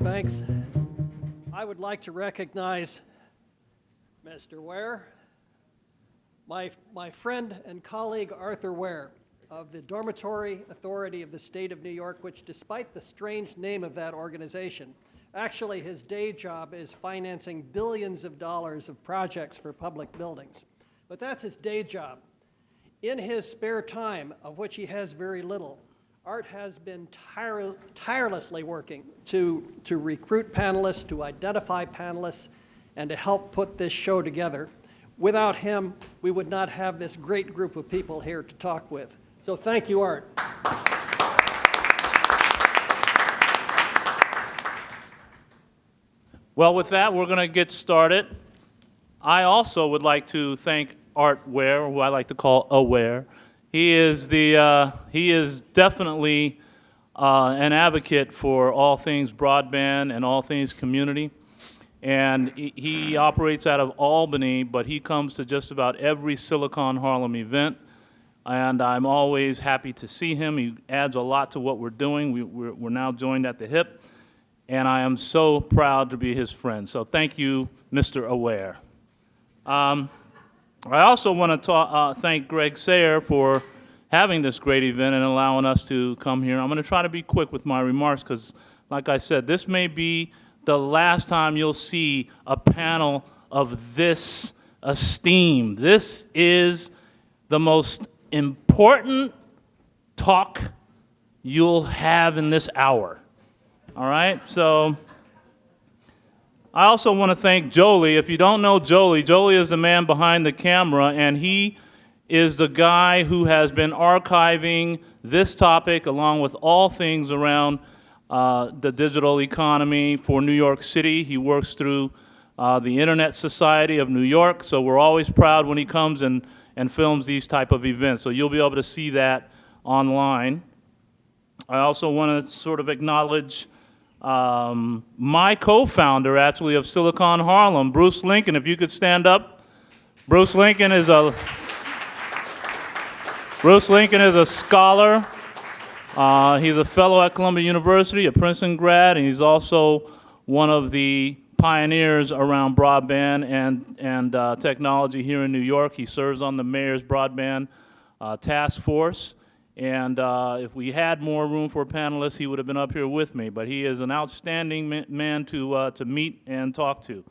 Mr. Banks. I would like to recognize Mr. Ware, my friend and colleague Arthur Ware of the Dormitory Authority of the State of New York, which, despite the strange name of that organization, actually his day job is financing billions of dollars of projects for public buildings. But that's his day job. In his spare time, of which he has very little, Art has been tirelessly working to recruit panelists, to identify panelists, and to help put this show together. Without him, we would not have this great group of people here to talk with. So thank you, Art. Well, with that, we're going to get started. I also would like to thank Art Ware, who I like to call Aware. He is definitely an advocate for all things broadband and all things community. And he operates out of Albany, but he comes to just about every Silicon Harlem event. And I'm always happy to see him. He adds a lot to what we're doing. We're now joined at the hip. And I am so proud to be his friend. So thank you, Mr. Aware. I also want to thank Greg Sayre for having this great event and allowing us to come here. I'm going to try to be quick with my remarks because, like I said, this may be the last time you'll see a panel of this esteem. This is the most important talk you'll have in this hour. All right? So I also want to thank Jolie. If you don't know Jolie, Jolie is the man behind the camera, and he is the guy who has been archiving this topic along with all things around the digital economy for New York City. He works through the Internet Society of New York, so we're always proud when he comes and films these type of events. So you'll be able to see that online. I also want to sort of acknowledge my co-founder, actually, of Silicon Harlem, Bruce Lincoln. If you could stand up. Bruce Lincoln is a scholar. He's a fellow at Columbia University, a Princeton grad, and he's also one of the pioneers around broadband and technology here in New York. He serves on the mayor's broadband task force. And if we had more room for panelists, he would have been up here with me. But he is an outstanding man to meet and talk to.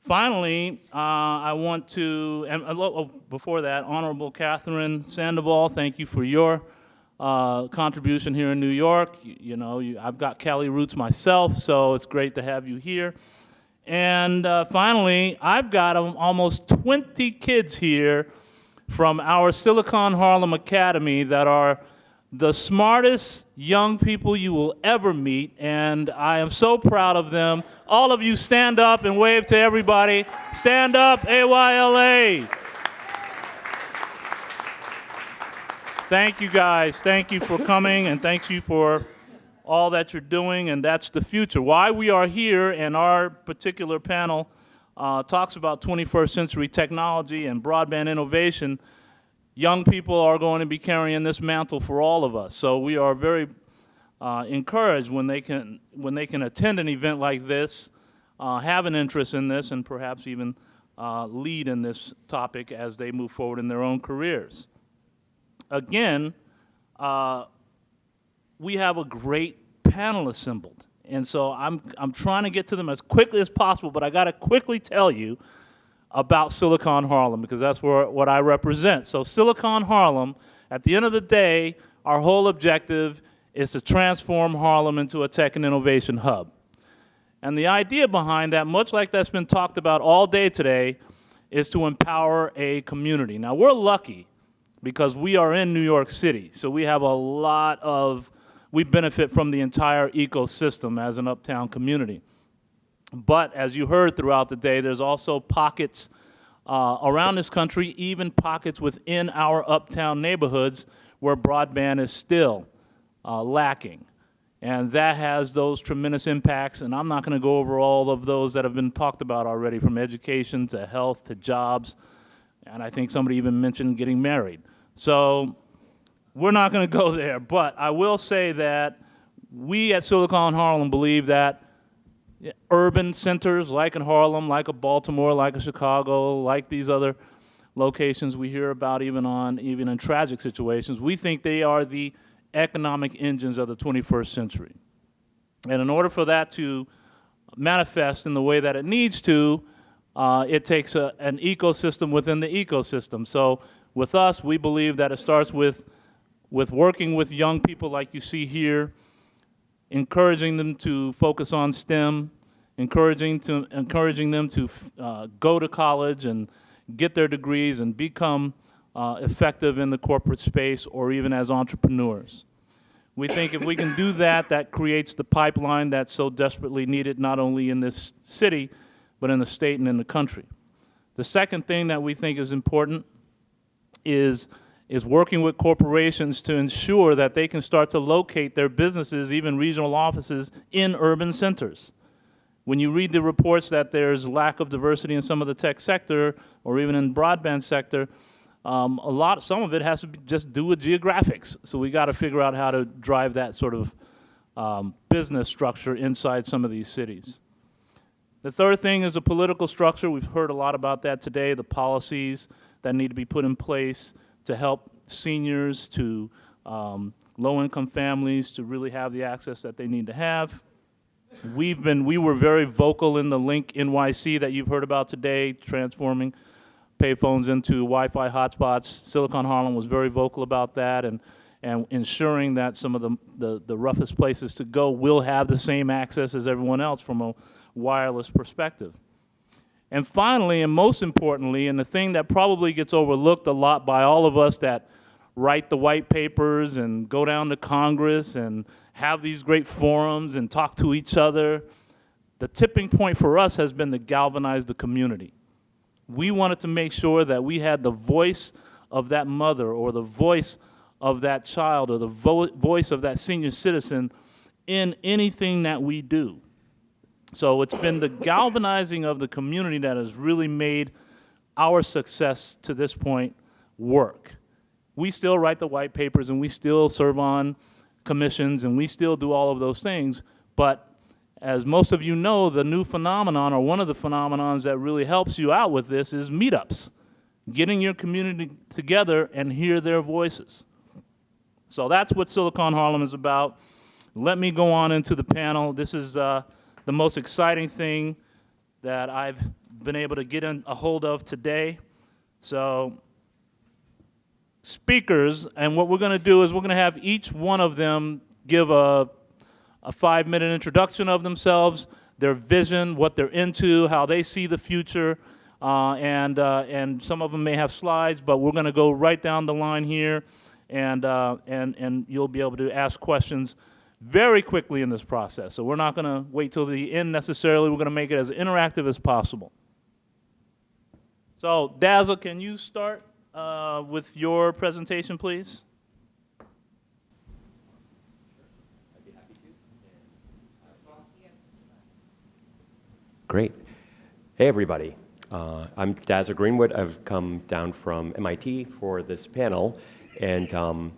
Finally, I want to, before that, Honorable Catherine Sandoval, thank you for your contribution here in New York. You know, I've got Cali roots myself, so it's great to have you here. And finally, I've got almost 20 kids here from our Silicon Harlem Academy that are the smartest young people you will ever meet, and I am so proud of them. All of you stand up and wave to everybody. Stand up, AYLA. Thank you guys. Thank you for coming, and thank you for all that you're doing, and that's the future. Why we are here, and our particular panel talks about 21st century technology and broadband innovation. Young people are going to be carrying this mantle for all of us. So we are very encouraged when they can attend an event like this, have an interest in this, and perhaps even lead in this topic as they move forward in their own careers. Again, we have a great panel assembled. And so I'm trying to get to them as quickly as possible, but I got to quickly tell you about Silicon Harlem because that's what I represent. So Silicon Harlem, at the end of the day, our whole objective is to transform Harlem into a tech and innovation hub. And the idea behind that, much like that's been talked about all day today, is to empower a community. Now, we're lucky because we are in New York City, so we have a lot of we benefit from the entire ecosystem as an uptown community. But as you heard throughout the day, there's also pockets around this country, even pockets within our uptown neighborhoods where broadband is still lacking. And that has those tremendous impacts, and I'm not going to go over all of those that have been talked about already, from education to health to jobs, and I think somebody even mentioned getting married. So we're not going to go there, but I will say that We at Silicon Harlem believe that urban centers like in Harlem, like a Baltimore, like a Chicago, like these other locations we hear about even in tragic situations, we think they are the economic engines of the 21st century. And in order for that to manifest in the way that it needs to, it takes an ecosystem within the ecosystem. So with us, we believe that it starts with working with young people like you see here, encouraging them to focus on STEM, encouraging them to go to college and get their degrees and become effective in the corporate space or even as entrepreneurs. We think if we can do that, that creates the pipeline that's so desperately needed not only in this city, but in the state and in the country. The second thing that we think is important is working with corporations to ensure that they can start to locate their businesses, even regional offices, in urban centers. When you read the reports that there's lack of diversity in some of the tech sector or even in broadband sector, some of it has to just do with geographics. So we got to figure out how to drive that sort of business structure inside some of these cities. The third thing is the political structure. We've heard a lot about that today, the policies that need to be put in place to help seniors, to low-income families to really have the access that they need to have. We were very vocal in the Link NYC that you've heard about today, transforming payphones into Wi-Fi hotspots. Silicon Harlem was very vocal about that and ensuring that some of the roughest places to go will have the same access as everyone else from a wireless perspective. And finally, and most importantly, and the thing that probably gets overlooked a lot by all of us that write the white papers and go down to Congress and have these great forums and talk to each other, the tipping point for us has been to galvanize the community. We wanted to make sure that we had the voice of that mother or the voice of that child or the voice of that senior citizen in anything that we do. So it's been the galvanizing of the community that has really made our success to this point work. We still write the white papers and we still serve on commissions and we still do all of those things, but as most of you know, the new phenomenon, or one of the phenomenons that really helps you out with this, is meetups. Getting your community together and hear their voices. So that's what Silicon Harlem is about. Let me go on into the panel. This is the most exciting thing that I've been able to get a hold of today. So speakers, and what we're going to do is we're going to have each one of them give a 5-minute introduction of themselves, their vision, what they're into, how they see the future, and some of them may have slides, but we're going to go right down the line here, and you'll be able to ask questions very quickly in this process. So we're not going to wait till the end necessarily. We're going to make it as interactive as possible. So Dazza, can you start with your presentation, please? Great. Hey, everybody. I'm Dazza Greenwood. I've come down from M.I.T. for this panel, and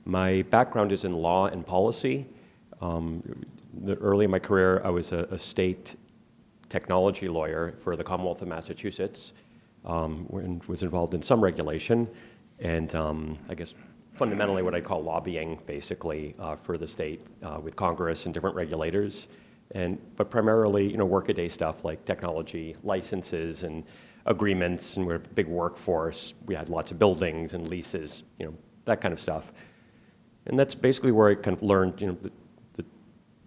my background is in law and policy. Early in my career, I was a state technology lawyer for the Commonwealth of Massachusetts, and was involved in some regulation, and I guess fundamentally what I call lobbying, basically, for the state with Congress and different regulators. But primarily, workaday stuff like technology licenses and agreements, and we're a big workforce. We had lots of buildings and leases, that kind of stuff. And that's basically where I kind of learned, the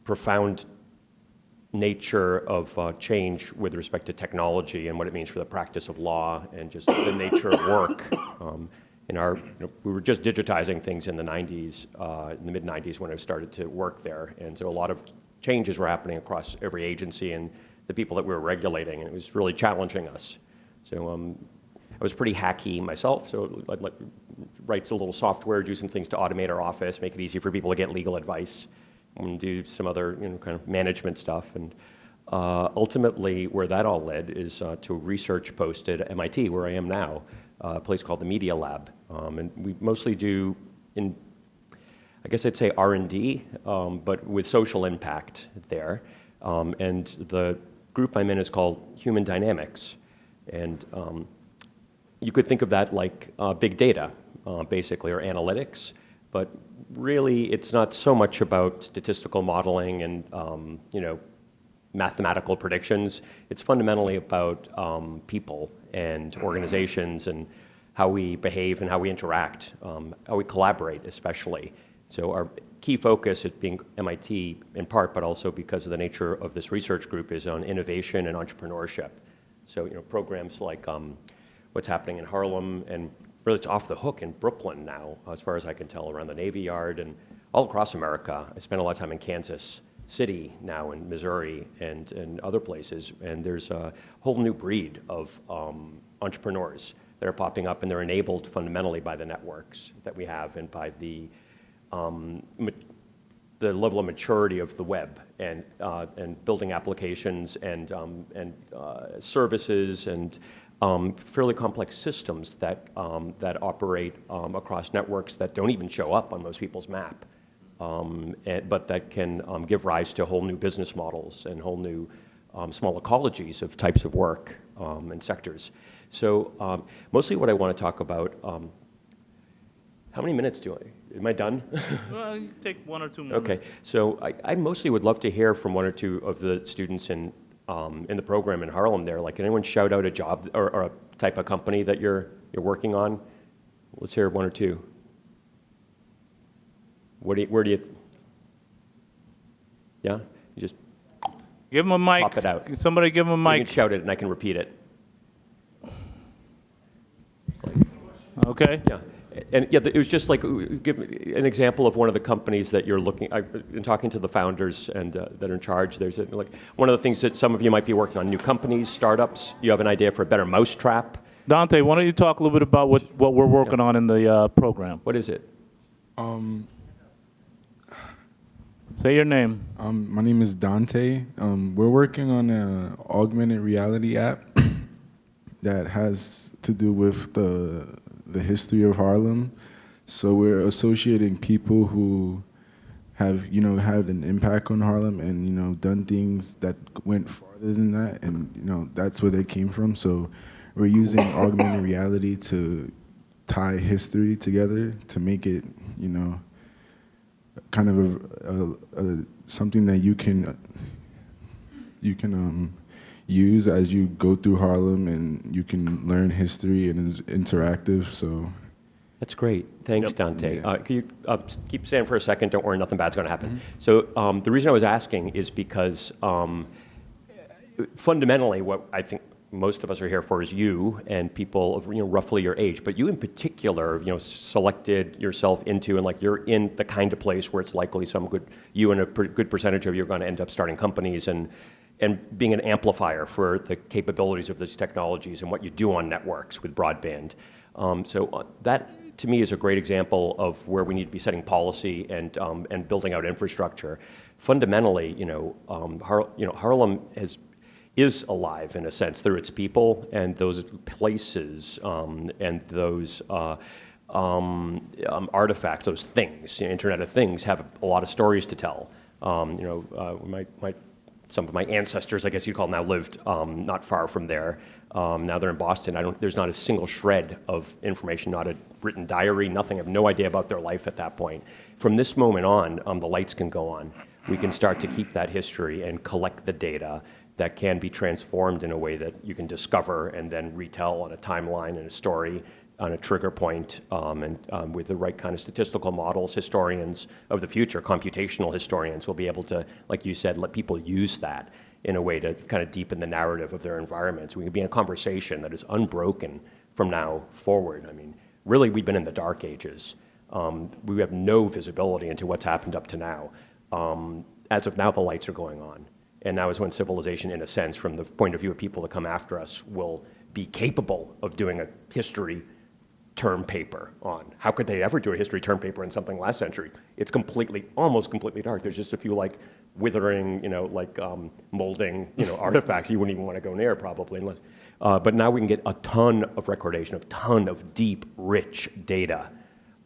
profound nature of change with respect to technology and what it means for the practice of law and just the nature of work. We were just digitizing things in the 90s, in the mid-90s when I started to work there, and so a lot of changes were happening across every agency and the people that we were regulating, and it was really challenging us. So I was pretty hacky myself, so I'd write a little software, do some things to automate our office, make it easy for people to get legal advice, and do some other kind of management stuff. And ultimately, where that all led is to a research post at MIT, where I am now, a place called the Media Lab. And we mostly do I guess I'd say R&D, but with social impact there. And the group I'm in is called Human Dynamics. And you could think of that like big data, basically, or analytics. But really, it's not so much about statistical modeling and mathematical predictions. It's fundamentally about people and organizations and how we behave and how we interact, how we collaborate, especially. So our key focus at being MIT in part, but also because of the nature of this research group, is on innovation and entrepreneurship. So programs like what's happening in Harlem, and really it's off the hook in Brooklyn now, as far as I can tell, around the Navy Yard and all across America. I spent a lot of time in Kansas City now, in Missouri, and other places, and there's a whole new breed of entrepreneurs that are popping up, and they're enabled fundamentally by the networks that we have and by the level of maturity of the web and building applications and services and fairly complex systems that operate across networks that don't even show up on most people's map, but that can give rise to whole new business models and whole new small ecologies of types of work and sectors. So mostly what I want to talk about, how many minutes am I done? Well, you take 1 or 2 more. Okay, so I mostly would love to hear from 1 or 2 of the students in the program in Harlem there. Like, can anyone shout out a job or a type of company that you're working on? Let's hear 1 or 2. Where do you, yeah? You just Give him a mic. pop it out. Somebody give him a You mic. can shout it and I can repeat it. Okay. Yeah, and yeah, it was just like, give an example of one of the companies that you're looking. I've been talking to the founders and that are in charge. There's like one of the things that some of you might be working on: new companies, startups. You have an idea for a better mousetrap. Dante, why don't you talk a little bit about what we're working on in the program? What is it? Say your name. My name is Dante. We're working on an augmented reality app that has to do with the history of Harlem. So we're associating people who have, had an impact on Harlem and, done things that went farther than that, and, that's where they came from. So we're using augmented reality to tie history together to make it, kind of something that you can use as you go through Harlem, and you can learn history, and it's interactive. So That's great. Thanks, Yep. Dante. Yeah. Can you keep standing for a second? Don't worry, nothing bad's going to happen. So the reason I was asking is because fundamentally, what I think most of us are here for is you and people of roughly your age, but you in particular, selected yourself into, and like you're in the kind of place where it's likely you and a good percentage of you are going to end up starting companies and being an amplifier for the capabilities of these technologies and what you do on networks with broadband. So that, to me, is a great example of where we need to be setting policy and building out infrastructure. Fundamentally, Harlem is alive in a sense through its people, and those places and those artifacts, those things, Internet of Things, have a lot of stories to tell. Some of my ancestors, I guess you'd call, now lived not far from there. Now they're in Boston. There's not a single shred of information, not a written diary, nothing. I have no idea about their life at that point. From this moment on, the lights can go on. We can start to keep that history and collect the data that can be transformed in a way that you can discover and then retell on a timeline and a story on a trigger point, and with the right kind of statistical models. Historians of the future, computational historians, will be able to, like you said, let people use that in a way to kind of deepen the narrative of their environments. We can be in a conversation that is unbroken from now forward. I mean, really, we've been in the dark ages. We have no visibility into what's happened up to now. As of now, the lights are going on. And now is when civilization, in a sense, from the point of view of people that come after us, will be capable of doing a history term paper on. How could they ever do a history term paper in something last century? It's almost completely dark. There's just a few withering, molding, artifacts you wouldn't even want to go near probably. Unless, but now we can get a ton of recordation, a ton of deep, rich data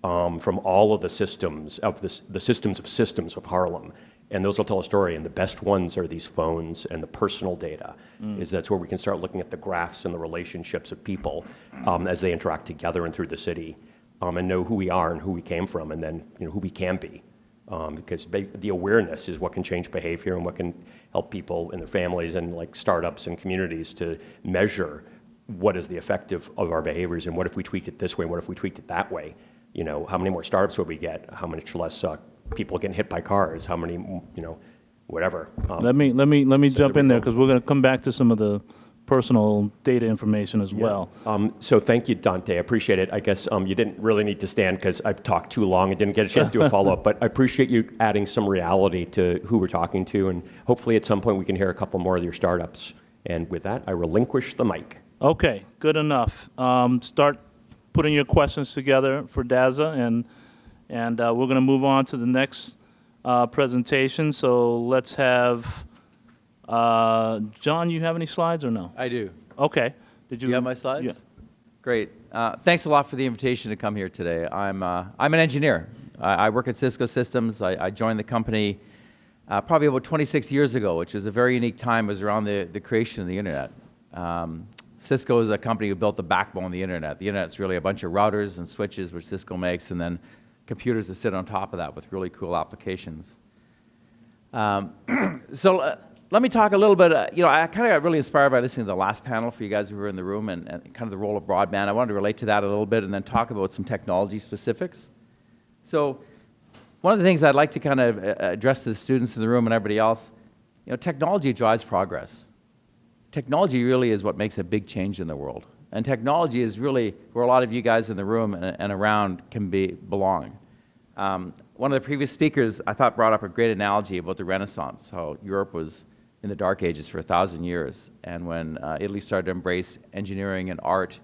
from all of the systems of the systems of Harlem. And those will tell a story, and the best ones are these phones and the personal data. That's where we can start looking at the graphs and the relationships of people as they interact together and through the city, and know who we are and who we came from, and then who we can be. Because the awareness is what can change behavior and what can help people and their families and like startups and communities to measure what is the effect of our behaviors, and what if we tweak it this way, and what if we tweak it that way. How many more startups would we get? How much less people getting hit by cars? How many, whatever. Let me jump in there, because we're going to come back to some of the personal data information as well. So thank you, Dante. I appreciate it. I guess you didn't really need to stand because I've talked too long and didn't get a chance to do a follow-up, but I appreciate you adding some reality to who we're talking to, and hopefully at some point we can hear a couple more of your startups. And with that, I relinquish the mic. Okay, good enough. Start putting your questions together for Dazza, and we're going to move on to the next presentation. So let's have John. You have any slides or no? I do. Okay. Did You have my slides? Yeah. Great. Thanks a lot for the invitation to come here today. I'm an engineer. I work at Cisco Systems. I joined the company probably about 26 years ago, which is a very unique time. It was around the creation of the internet. Cisco is a company who built the backbone of the internet. The internet's really a bunch of routers and switches, which Cisco makes, and then computers that sit on top of that with really cool applications. So let me talk a little bit. I kind of got really inspired by listening to the last panel for you guys who were in the room, and kind of the role of broadband. I wanted to relate to that a little bit and then talk about some technology specifics. So one of the things I'd like to kind of address to the students in the room and everybody else, technology drives progress. Technology really is what makes a big change in the world. And technology is really where a lot of you guys in the room and around can belong. One of the previous speakers, I thought, brought up a great analogy about the Renaissance, how Europe was in the Dark Ages for 1,000 years. And when Italy started to embrace engineering and art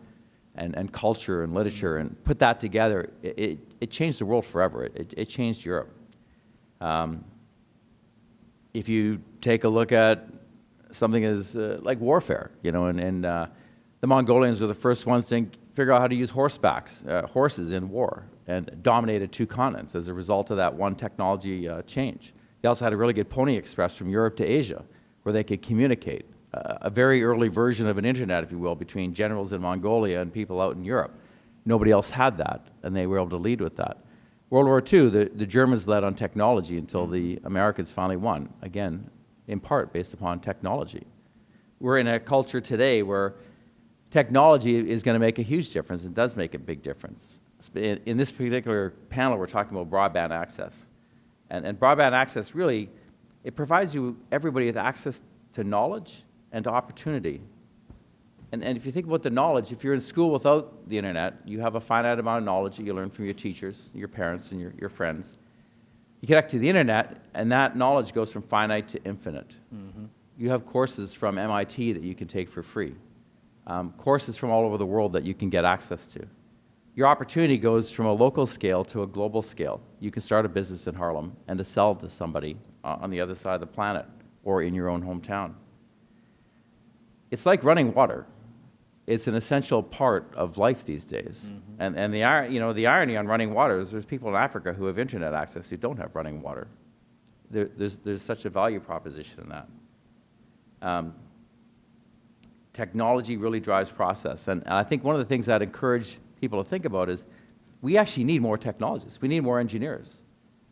and culture and literature and put that together, it changed the world forever. It changed Europe. If you take a look at something as like warfare, and the Mongolians were the first ones to figure out how to use horses in war, and dominated 2 continents as a result of that one technology change. They also had a really good Pony Express from Europe to Asia, where they could communicate. A very early version of an internet, if you will, between generals in Mongolia and people out in Europe. Nobody else had that, and they were able to lead with that. World War II, the Germans led on technology until the Americans finally won, again, in part based upon technology. We're in a culture today where technology is going to make a huge difference, and does make a big difference. In this particular panel, we're talking about broadband access. And broadband access really, it provides everybody with access to knowledge and to opportunity. And if you think about the knowledge, if you're in school without the internet, you have a finite amount of knowledge that you learn from your teachers, your parents, and your friends. You connect to the internet, and that knowledge goes from finite to infinite. Mm-hmm. You have courses from M.I.T. that you can take for free. Courses from all over the world that you can get access to. Your opportunity goes from a local scale to a global scale. You can start a business in Harlem and to sell to somebody on the other side of the planet or in your own hometown. It's like running water. It's an essential part of life these days. Mm-hmm. And the irony on running water is there's people in Africa who have internet access who don't have running water. There's such a value proposition in that. Technology really drives process. And I think one of the things I'd encourage people to think about is we actually need more technologists. We need more engineers.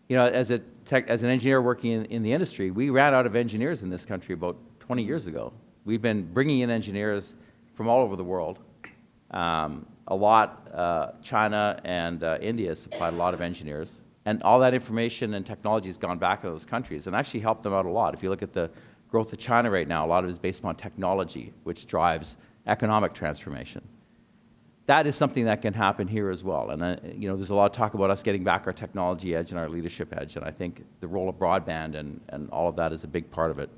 As an engineer working in the industry, we ran out of engineers in this country about 20 years ago. We've been bringing in engineers from all over the world. A lot, China and India supplied a lot of engineers. And all that information and technology has gone back to those countries and actually helped them out a lot. If you look at the growth of China right now, a lot of it is based upon technology, which drives economic transformation. That is something that can happen here as well. And there's a lot of talk about us getting back our technology edge and our leadership edge, and I think the role of broadband and all of that is a big part of it.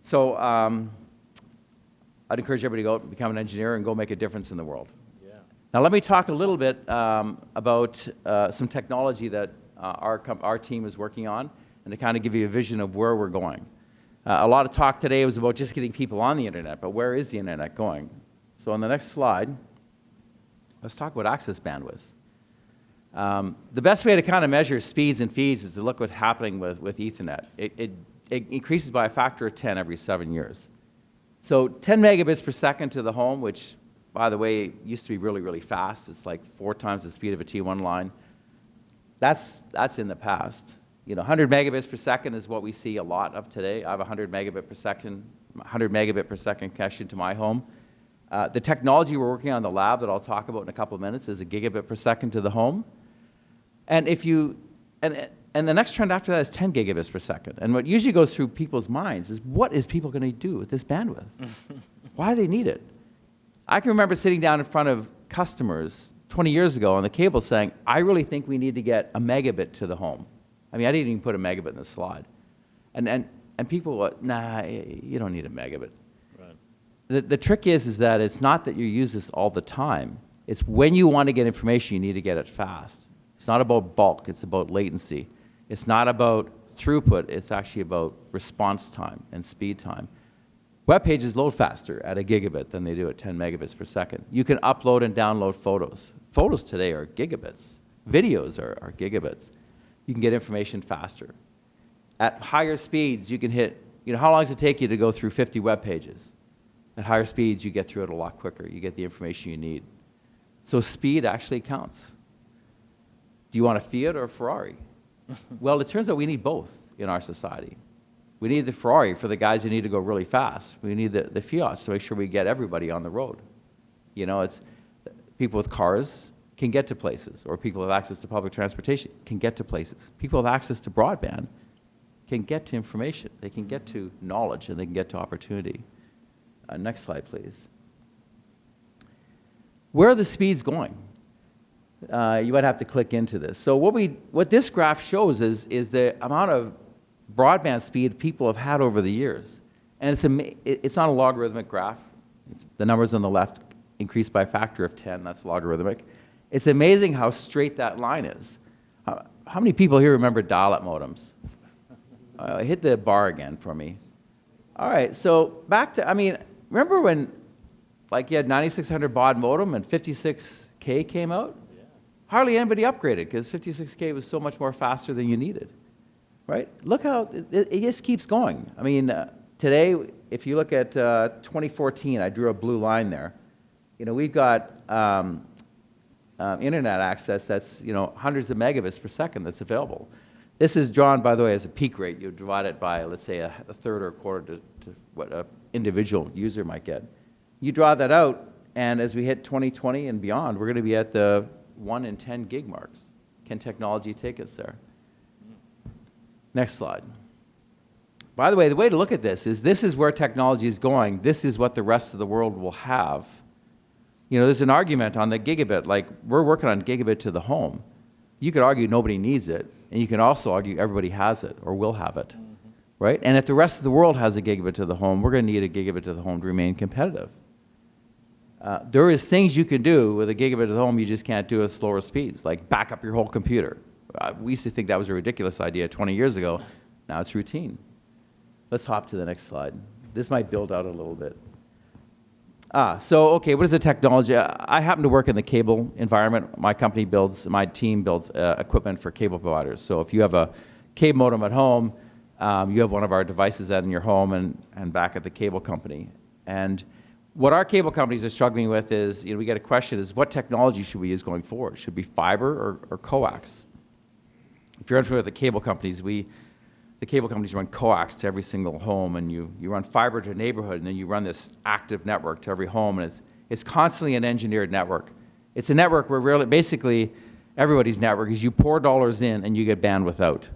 So I'd encourage everybody to go out and become an engineer and go make a difference in the world. Yeah. Now let me talk a little bit about some technology that our team is working on, and to kind of give you a vision of where we're going. A lot of talk today was about just getting people on the internet, but where is the internet going? So on the next slide, let's talk about access bandwidth. The best way to kind of measure speeds and feeds is to look what's happening with Ethernet. It increases by a factor of 10 every 7 years. So 10 megabits per second to the home, which, by the way, used to be really, really fast. It's like 4 times the speed of a T1 line. That's in the past. 100 megabits per second is what we see a lot of today. I have 100 megabit per second connection to my home. The technology we're working on in the lab that I'll talk about in a couple of minutes is a gigabit per second to the home. And and the next trend after that is 10 gigabits per second. And what usually goes through people's minds is, what is people going to do with this bandwidth? Why do they need it? I can remember sitting down in front of customers 20 years ago on the cable saying, I really think we need to get a megabit to the home. I mean, I didn't even put a megabit in the slide. And people were, nah, you don't need a megabit. Right. The trick is that it's not that you use this all the time. It's when you want to get information, you need to get it fast. It's not about bulk, it's about latency. It's not about throughput, it's actually about response time and speed time. Web pages load faster at a gigabit than they do at 10 megabits per second. You can upload and download photos. Photos today are gigabits. Videos are gigabits. You can get information faster. At higher speeds, you can hit, how long does it take you to go through 50 web pages? At higher speeds, you get through it a lot quicker. You get the information you need. So speed actually counts. Do you want a Fiat or a Ferrari? Well, it turns out we need both in our society. We need the Ferrari for the guys who need to go really fast. We need the Fiats to make sure we get everybody on the road. It's people with cars can get to places, or people with access to public transportation can get to places. People with access to broadband can get to information. They can get to knowledge, and they can get to opportunity. Next slide, please. Where are the speeds going? You might have to click into this. So what this graph shows is the amount of broadband speed people have had over the years. And it's not a logarithmic graph. The numbers on the left increase by a factor of 10. That's logarithmic. It's amazing how straight that line is. How many people here remember dial-up modems? Hit the bar again for me. All right, so remember when you had 9600 baud modem and 56K came out? Yeah. Hardly anybody upgraded because 56K was so much more faster than you needed, right? Look how it just keeps going. Today, if you look at 2014, I drew a blue line there. We've got internet access that's hundreds of megabits per second that's available. This is drawn, by the way, as a peak rate. You divide it by, let's say, a third or a quarter to what an individual user might get. You draw that out, and as we hit 2020 and beyond, we're going to be at the 1 in 10 gig marks. Can technology take us there? Next slide. By the way to look at this is where technology is going. This is what the rest of the world will have. There's an argument on the gigabit, like we're working on gigabit to the home. You could argue nobody needs it, and you can also argue everybody has it or will have it, right? And if the rest of the world has a gigabit to the home, we're going to need a gigabit to the home to remain competitive. There is things you can do with a gigabit to the home you just can't do at slower speeds, like back up your whole computer. We used to think that was a ridiculous idea 20 years ago. Now it's routine. Let's hop to the next slide. This might build out a little bit. What is the technology? I happen to work in the cable environment. My team builds equipment for cable providers. So if you have a cable modem at home, you have one of our devices in your home and back at the cable company. And what our cable companies are struggling with is, we get a question is, what technology should we use going forward? Should it be fiber or coax? If you're unfamiliar with the cable companies, the cable companies run coax to every single home, and you run fiber to a neighborhood, and then you run this active network to every home, and it's constantly an engineered network. It's a network where basically everybody's network is you pour dollars in and you get bandwidth out.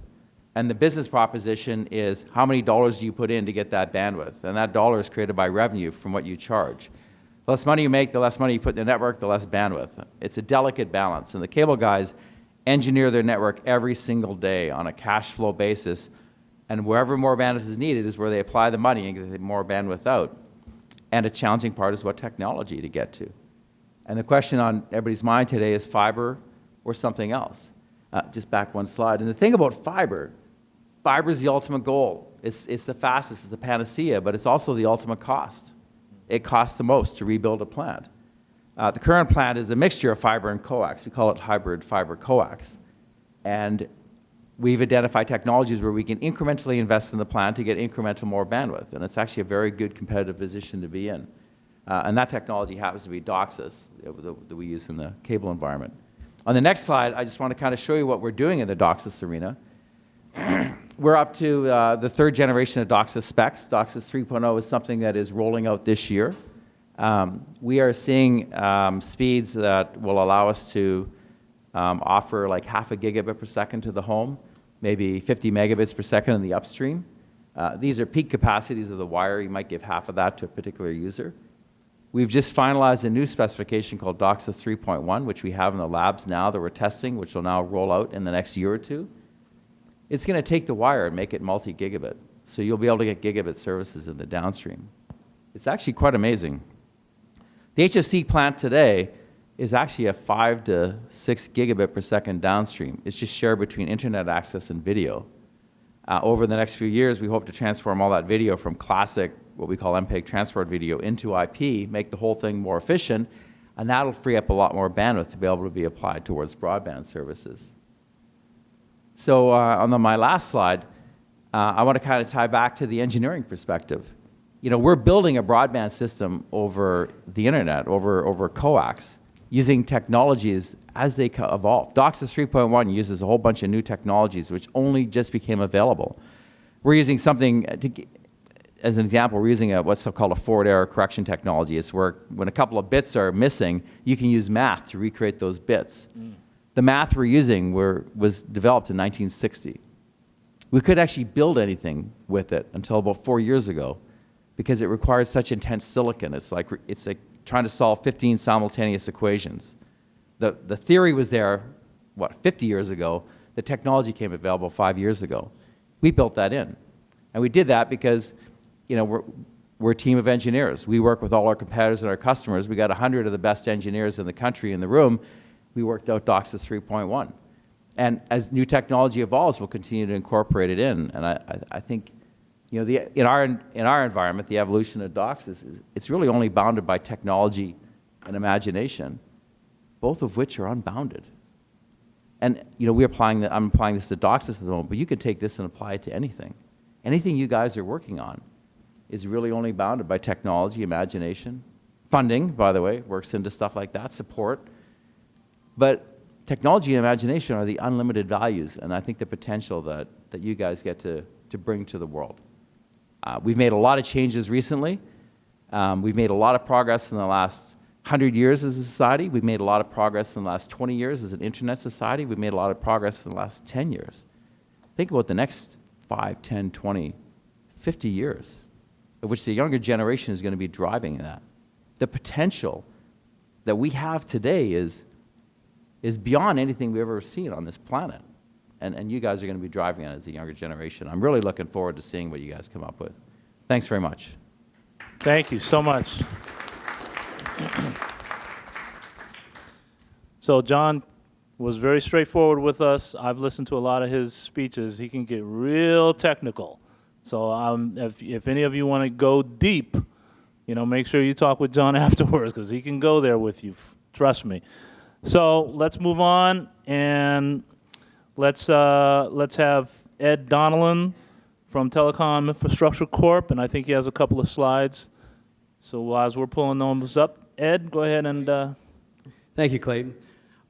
And the business proposition is how many dollars do you put in to get that bandwidth, and that dollar is created by revenue from what you charge. The less money you make, the less money you put in the network, the less bandwidth. It's a delicate balance, and the cable guys engineer their network every single day on a cash flow basis. And wherever more bandwidth is needed is where they apply the money and get more bandwidth out. And a challenging part is what technology to get to. And the question on everybody's mind today is fiber or something else. Just back one slide. And the thing about fiber is the ultimate goal. It's the fastest, it's the panacea, but it's also the ultimate cost. It costs the most to rebuild a plant. The current plant is a mixture of fiber and coax. We call it hybrid fiber coax. And we've identified technologies where we can incrementally invest in the plant to get incremental more bandwidth. And it's actually a very good competitive position to be in. And that technology happens to be DOCSIS that we use in the cable environment. On the next slide, I just want to kind of show you what we're doing in the DOCSIS arena. We're up to the third generation of DOCSIS specs. DOCSIS 3.0 is something that is rolling out this year. We are seeing speeds that will allow us to offer like half a gigabit per second to the home, maybe 50 megabits per second in the upstream. These are peak capacities of the wire. You might give half of that to a particular user. We've just finalized a new specification called DOCSIS 3.1, which we have in the labs now that we're testing, which will now roll out in the next year or two. It's going to take the wire and make it multi-gigabit. So you'll be able to get gigabit services in the downstream. It's actually quite amazing. The HFC plant today is actually a 5 to 6 gigabit per second downstream. It's just shared between internet access and video. Over the next few years, we hope to transform all that video from classic, what we call MPEG transport video, into IP, make the whole thing more efficient, and that'll free up a lot more bandwidth to be able to be applied towards broadband services. So on my last slide, I want to kind of tie back to the engineering perspective. You know, we're building a broadband system over the internet, over coax, using technologies as they evolve. DOCSIS 3.1 uses a whole bunch of new technologies which only just became available. We're using something, as an example, we're using what's called a forward error correction technology. It's where when a couple of bits are missing, you can use math to recreate those bits. The math we're using was developed in 1960. We couldn't actually build anything with it until about 4 years ago because it required such intense silicon. It's like trying to solve 15 simultaneous equations. The theory was there, 50 years ago. The technology came available 5 years ago. We built that in. And we did that because, you know, we're a team of engineers. We work with all our competitors and our customers. We got 100 of the best engineers in the country in the room. We worked out DOCSIS 3.1. And as new technology evolves, we'll continue to incorporate it in. And I think, you know, in our environment, the evolution of DOCSIS it's really only bounded by technology and imagination, both of which are unbounded. And you know, I'm applying this to DOCSIS at the moment, but you can take this and apply it to anything. Anything you guys are working on is really only bounded by technology, imagination. Funding, by the way, works into stuff like that, support. But technology and imagination are the unlimited values, and I think the potential that you guys get to bring to the world. We've made a lot of changes recently. We've made a lot of progress in the last 100 years as a society. We've made a lot of progress in the last 20 years as an internet society. We've made a lot of progress in the last 10 years. Think about the next 5, 10, 20, 50 years, of which the younger generation is going to be driving that. The potential that we have today is beyond anything we've ever seen on this planet. And you guys are going to be driving it as a younger generation. I'm really looking forward to seeing what you guys come up with. Thanks very much. Thank you so much. So John was very straightforward with us. I've listened to a lot of his speeches. He can get real technical. So if any of you want to go deep, you know, make sure you talk with John afterwards because he can go there with you. Trust me. So let's move on and let's have Ed Donelan from Telecom Infrastructure Corp. And I think he has a couple of slides. So as we're pulling those up, Ed, go ahead and. Thank you, Clayton.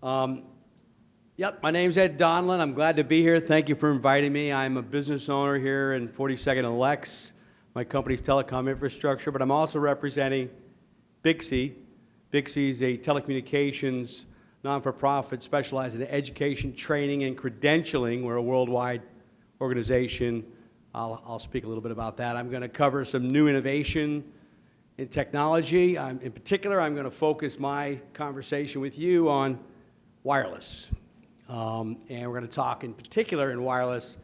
Yep, my name's Ed Donelan. I'm glad to be here. Thank you for inviting me. I'm a business owner here in 42nd and Lex. My company's Telecom Infrastructure, but I'm also representing Big C. Big C is a telecommunications non-for-profit specialized in education, training, and credentialing. We're a worldwide organization. I'll speak a little bit about that. I'm going to cover some new innovation in technology. In particular, I'm going to focus my conversation with you on wireless. And we're going to talk in particular in wireless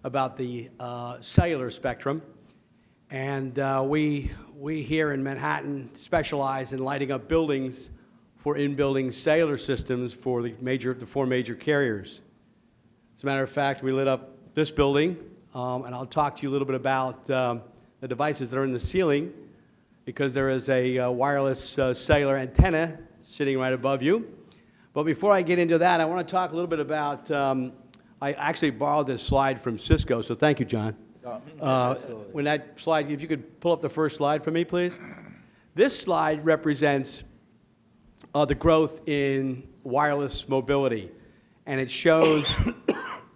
about the cellular spectrum. And we here in Manhattan specialize in lighting up buildings for in-building cellular systems for the four major carriers. As a matter of fact, we lit up this building, and I'll talk to you a little bit about the devices that are in the ceiling, because there is a wireless cellular antenna sitting right above you. But before I get into that, I want to talk a little bit about, I actually borrowed this slide from Cisco, so thank you, John. When that slide, if you could pull up the first slide for me, please. This slide represents the growth in wireless mobility. And it shows,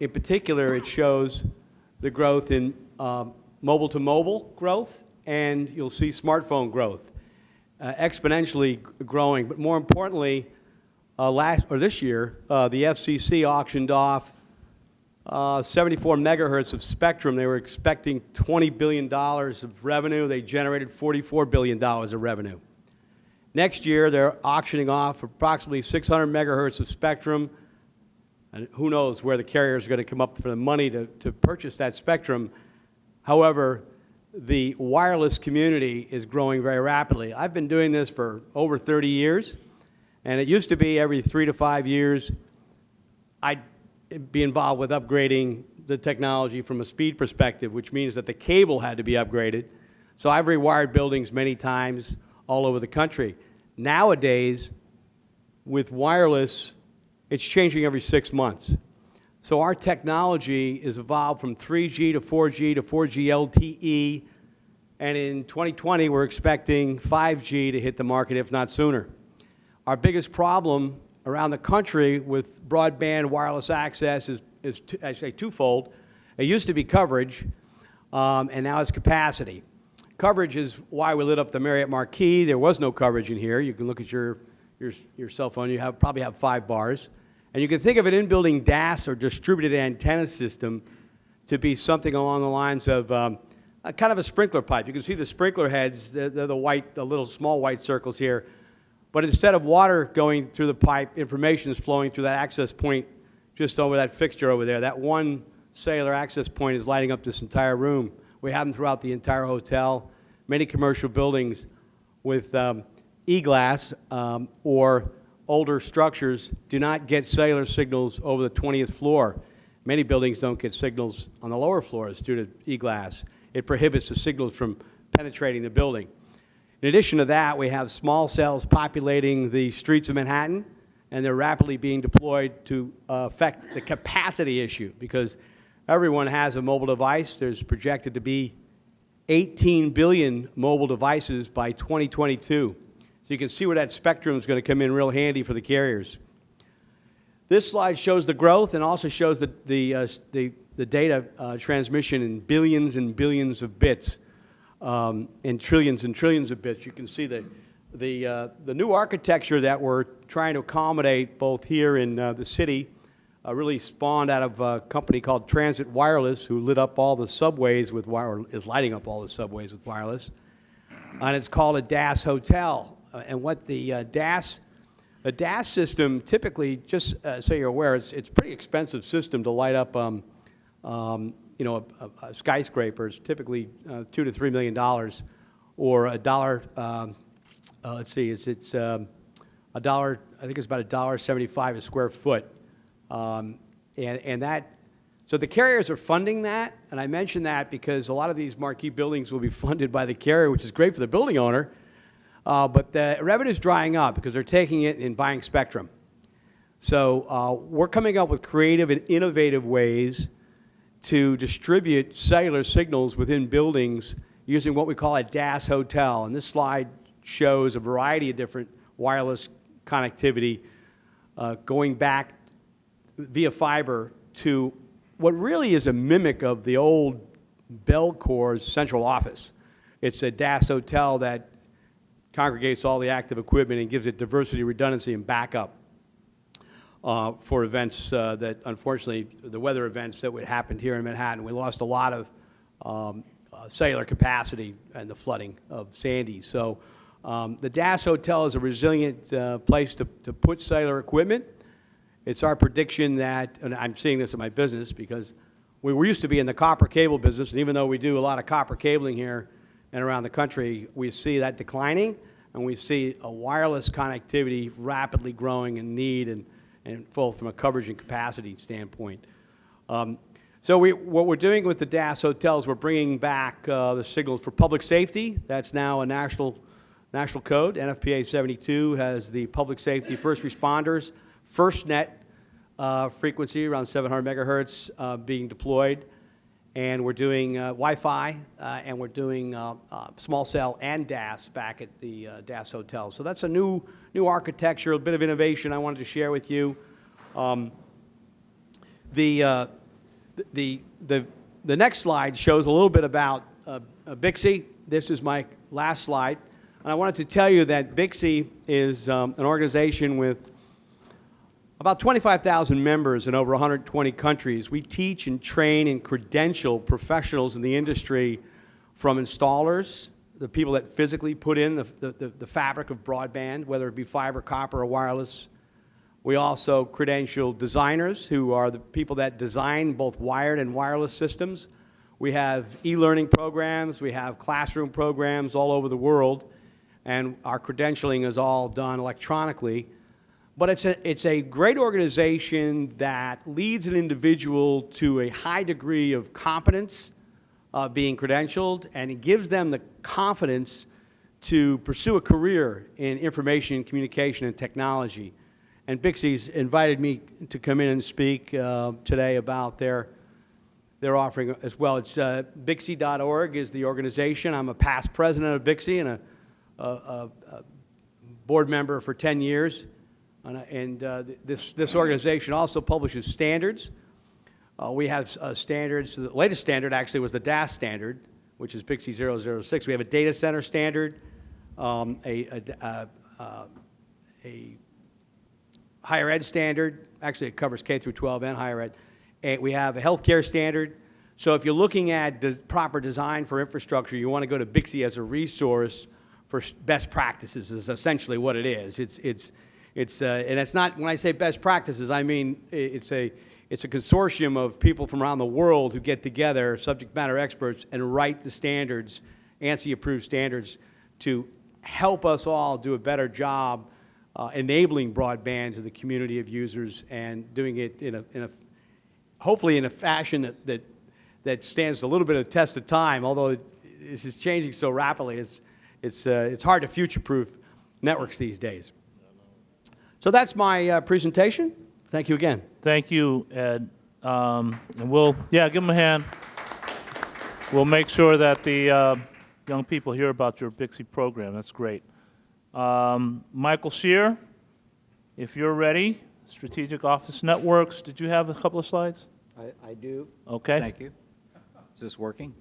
in particular, it shows the growth in mobile-to-mobile growth, and you'll see smartphone growth exponentially growing. But more importantly, this year, the FCC auctioned off 74 megahertz of spectrum. They were expecting $20 billion of revenue. They generated $44 billion of revenue. Next year, they're auctioning off approximately 600 megahertz of spectrum. And who knows where the carriers are going to come up for the money to purchase that spectrum. However, the wireless community is growing very rapidly. I've been doing this for over 30 years, and it used to be every 3 to 5 years I'd be involved with upgrading the technology from a speed perspective, which means that the cable had to be upgraded. So I've rewired buildings many times all over the country. Nowadays, with wireless, it's changing every 6 months. So our technology is evolved from 3G to 4G to 4G LTE, and in 2020, we're expecting 5G to hit the market, if not sooner. Our biggest problem around the country with broadband wireless access is actually twofold. It used to be coverage, and now it's capacity. Coverage is why we lit up the Marriott Marquis. There was no coverage in here. You can look at your cell phone. You probably have 5 bars. And you can think of an in-building DAS or distributed antenna system to be something along the lines of kind of a sprinkler pipe. You can see the sprinkler heads, they're the little small white circles here. But instead of water going through the pipe, information is flowing through that access point just over that fixture over there. That one cellular access point is lighting up this entire room. We have them throughout the entire hotel, many commercial buildings with e-glass or older structures do not get cellular signals over the 20th floor. Many buildings don't get signals on the lower floors due to e-glass. It prohibits the signals from penetrating the building. In addition to that, we have small cells populating the streets of Manhattan, and they're rapidly being deployed to affect the capacity issue because everyone has a mobile device. There's projected to be 18 billion mobile devices by 2022. So you can see where that spectrum is going to come in real handy for the carriers. This slide shows the growth and also shows the data transmission in billions and billions of bits and trillions of bits. You can see the new architecture that we're trying to accommodate both here in the city really spawned out of a company called Transit Wireless, who lit up all the subways with is lighting up all the subways with wireless, and it's called a DAS hotel. And what the DAS system typically, just so you're aware, it's a pretty expensive system to light up, skyscrapers, typically $2 to $3 million, or $1. Let's see, it's $1. I think it's about $1.75 a square foot, and that. So the carriers are funding that, and I mention that because a lot of these marquee buildings will be funded by the carrier, which is great for the building owner. But the revenue is drying up because they're taking it and buying spectrum. So we're coming up with creative and innovative ways to distribute cellular signals within buildings using what we call a DAS hotel. And this slide shows a variety of different wireless connectivity going back via fiber to what really is a mimic of the old Bell Corps central office. It's a DAS hotel that congregates all the active equipment and gives it diversity, redundancy, and backup for events that, unfortunately, the weather events that happened here in Manhattan. We lost a lot of cellular capacity and the flooding of Sandy. So the DAS Hotel is a resilient place to put cellular equipment. It's our prediction that, and I'm seeing this in my business because we used to be in the copper cable business, and even though we do a lot of copper cabling here and around the country, we see that declining, and we see a wireless connectivity rapidly growing in need and full from a coverage and capacity standpoint. So what we're doing with the DAS hotels, we're bringing back the signals for public safety. That's now a national national code. NFPA 72 has the public safety first responders, FirstNet frequency around 700 megahertz being deployed. And we're doing Wi-Fi, and we're doing small cell and DAS back at the DAS Hotel. So that's a new architecture, a bit of innovation I wanted to share with you. The next slide shows a little bit about Bixie. This is my last slide. And I wanted to tell you that Bixie is an organization with about 25,000 members in over 120 countries. We teach and train and credential professionals in the industry, from installers, the people that physically put in the fabric of broadband, whether it be fiber, copper, or wireless. We also credential designers, who are the people that design both wired and wireless systems. We have e-learning programs, we have classroom programs all over the world, and our credentialing is all done electronically. But it's a great organization that leads an individual to a high degree of competence being credentialed, and it gives them the confidence to pursue a career in information, communication, and technology. And Bixie's invited me to come in and speak today about their offering as well. It's Bixie.org is the organization. I'm a past president of Bixie and a board member for 10 years. This organization also publishes standards. We have standards. The latest standard actually was the DAS standard, which is Bixie 006. We have a data center standard, a higher ed standard. Actually, it covers K through 12 and higher ed. And we have a healthcare standard. So if you're looking at proper design for infrastructure, you want to go to Bixie as a resource for best practices. Is essentially what it is. And it's not, when I say best practices, I mean it's a consortium of people from around the world who get together, subject matter experts, and write the standards, ANSI-approved standards, to help us all do a better job enabling broadband to the community of users, and doing it hopefully in a fashion that stands a little bit of the test of time. Although this is changing so rapidly, it's hard to future-proof networks these days. So that's my presentation. Thank you again. Thank you, Ed. And we'll, give him a hand. We'll make sure that the young people hear about your Bixie program. That's great. Michael Shear, if you're ready, Strategic Office Networks. Did you have a couple of slides? I do. Okay. Thank you. Is this working?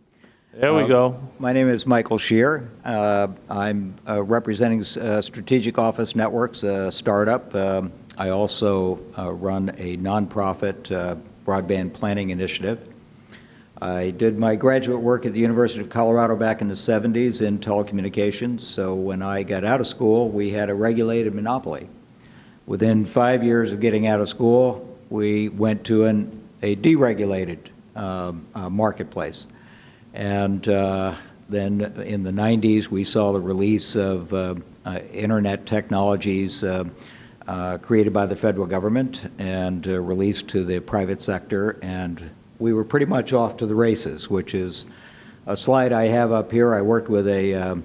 There we go. My name is Michael Shear. I'm representing Strategic Office Networks, a startup. I also run a nonprofit broadband planning initiative. I did my graduate work at the University of Colorado back in the 70s in telecommunications. So when I got out of school, we had a regulated monopoly. Within 5 years of getting out of school, we went to a deregulated marketplace. And then in the 90s, we saw the release of internet technologies created by the federal government and released to the private sector. And we were pretty much off to the races, which is a slide I have up here. I worked with a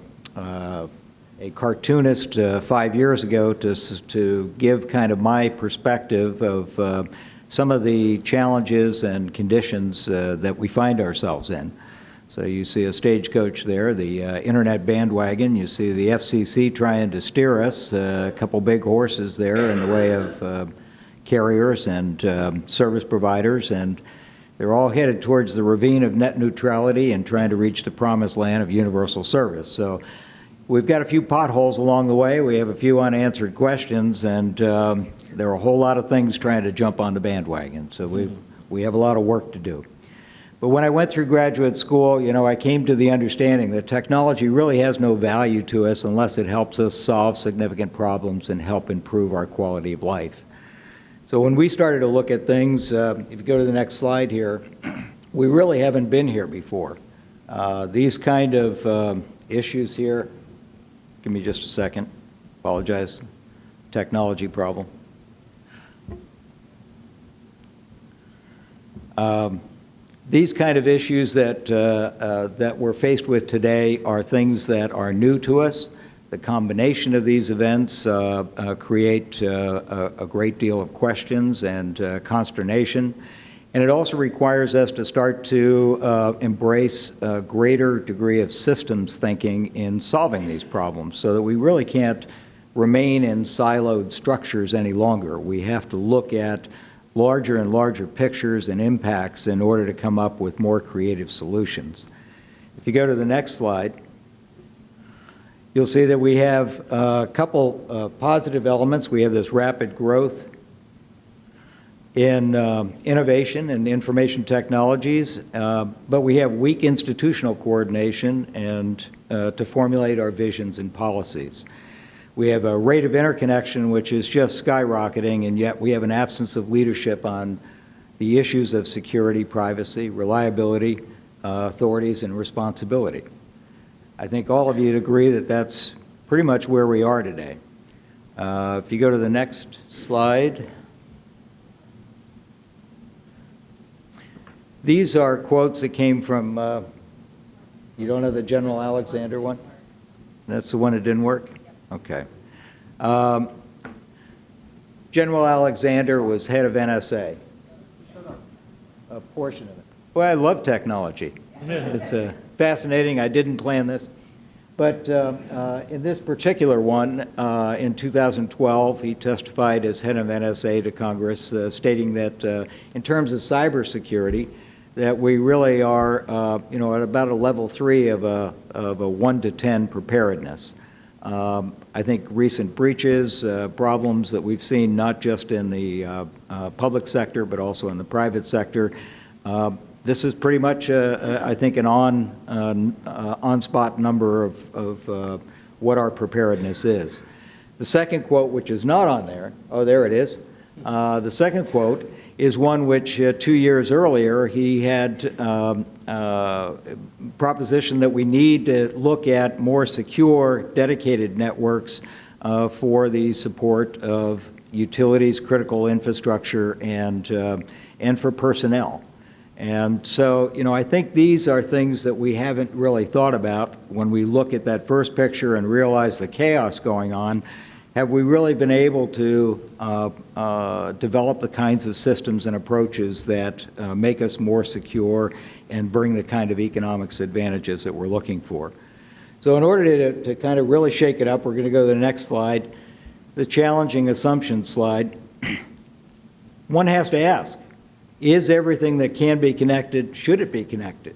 cartoonist 5 years ago to give kind of my perspective of some of the challenges and conditions that we find ourselves in. So you see a stagecoach there, the internet bandwagon. You see the FCC trying to steer us, a couple big horses there in the way of carriers and service providers, and they're all headed towards the ravine of net neutrality and trying to reach the promised land of universal service. So we've got a few potholes along the way. We have a few unanswered questions, and there are a whole lot of things trying to jump on the bandwagon. So we have a lot of work to do. But when I went through graduate school, I came to the understanding that technology really has no value to us unless it helps us solve significant problems and help improve our quality of life. So when we started to look at things, if you go to the next slide here, we really haven't been here before. These kind of issues here, give me just a second, apologize, technology problem. These kind of issues that we're faced with today are things that are new to us. The combination of these events create a great deal of questions and consternation. And it also requires us to start to embrace a greater degree of systems thinking in solving these problems so that we really can't remain in siloed structures any longer. We have to look at larger and larger pictures and impacts in order to come up with more creative solutions. If you go to the next slide, you'll see that we have a couple positive elements. We have this rapid growth in innovation and information technologies, but we have weak institutional coordination and to formulate our visions and policies. We have a rate of interconnection which is just skyrocketing, and yet we have an absence of leadership on the issues of security, privacy, reliability, authorities, and responsibility. I think all of you would agree that that's pretty much where we are today. If you go to the next slide. These are quotes that came from, you don't have the General Alexander one? That's the one that didn't work? Okay. General Alexander was head of NSA. A portion of it. Well, I love technology. It's fascinating. I didn't plan this. But in this particular one, in 2012, he testified as head of NSA to Congress, stating that in terms of cybersecurity, that we really are, at about a level 3 of a 1 to 10 preparedness. I think recent breaches, problems that we've seen not just in the public sector but also in the private sector, this is pretty much, I think, an on-spot number of what our preparedness is. The second quote, which is not on there, oh, there it is. The second quote is one which 2 years earlier he had propositioned that we need to look at more secure, dedicated networks for the support of utilities, critical infrastructure, and for personnel. And so, I think these are things that we haven't really thought about when we look at that first picture and realize the chaos going on. Have we really been able to develop the kinds of systems and approaches that make us more secure and bring the kind of economics advantages that we're looking for? So in order to kind of really shake it up, we're going to go to the next slide, the challenging assumptions slide. One has to ask, is everything that can be connected, should it be connected?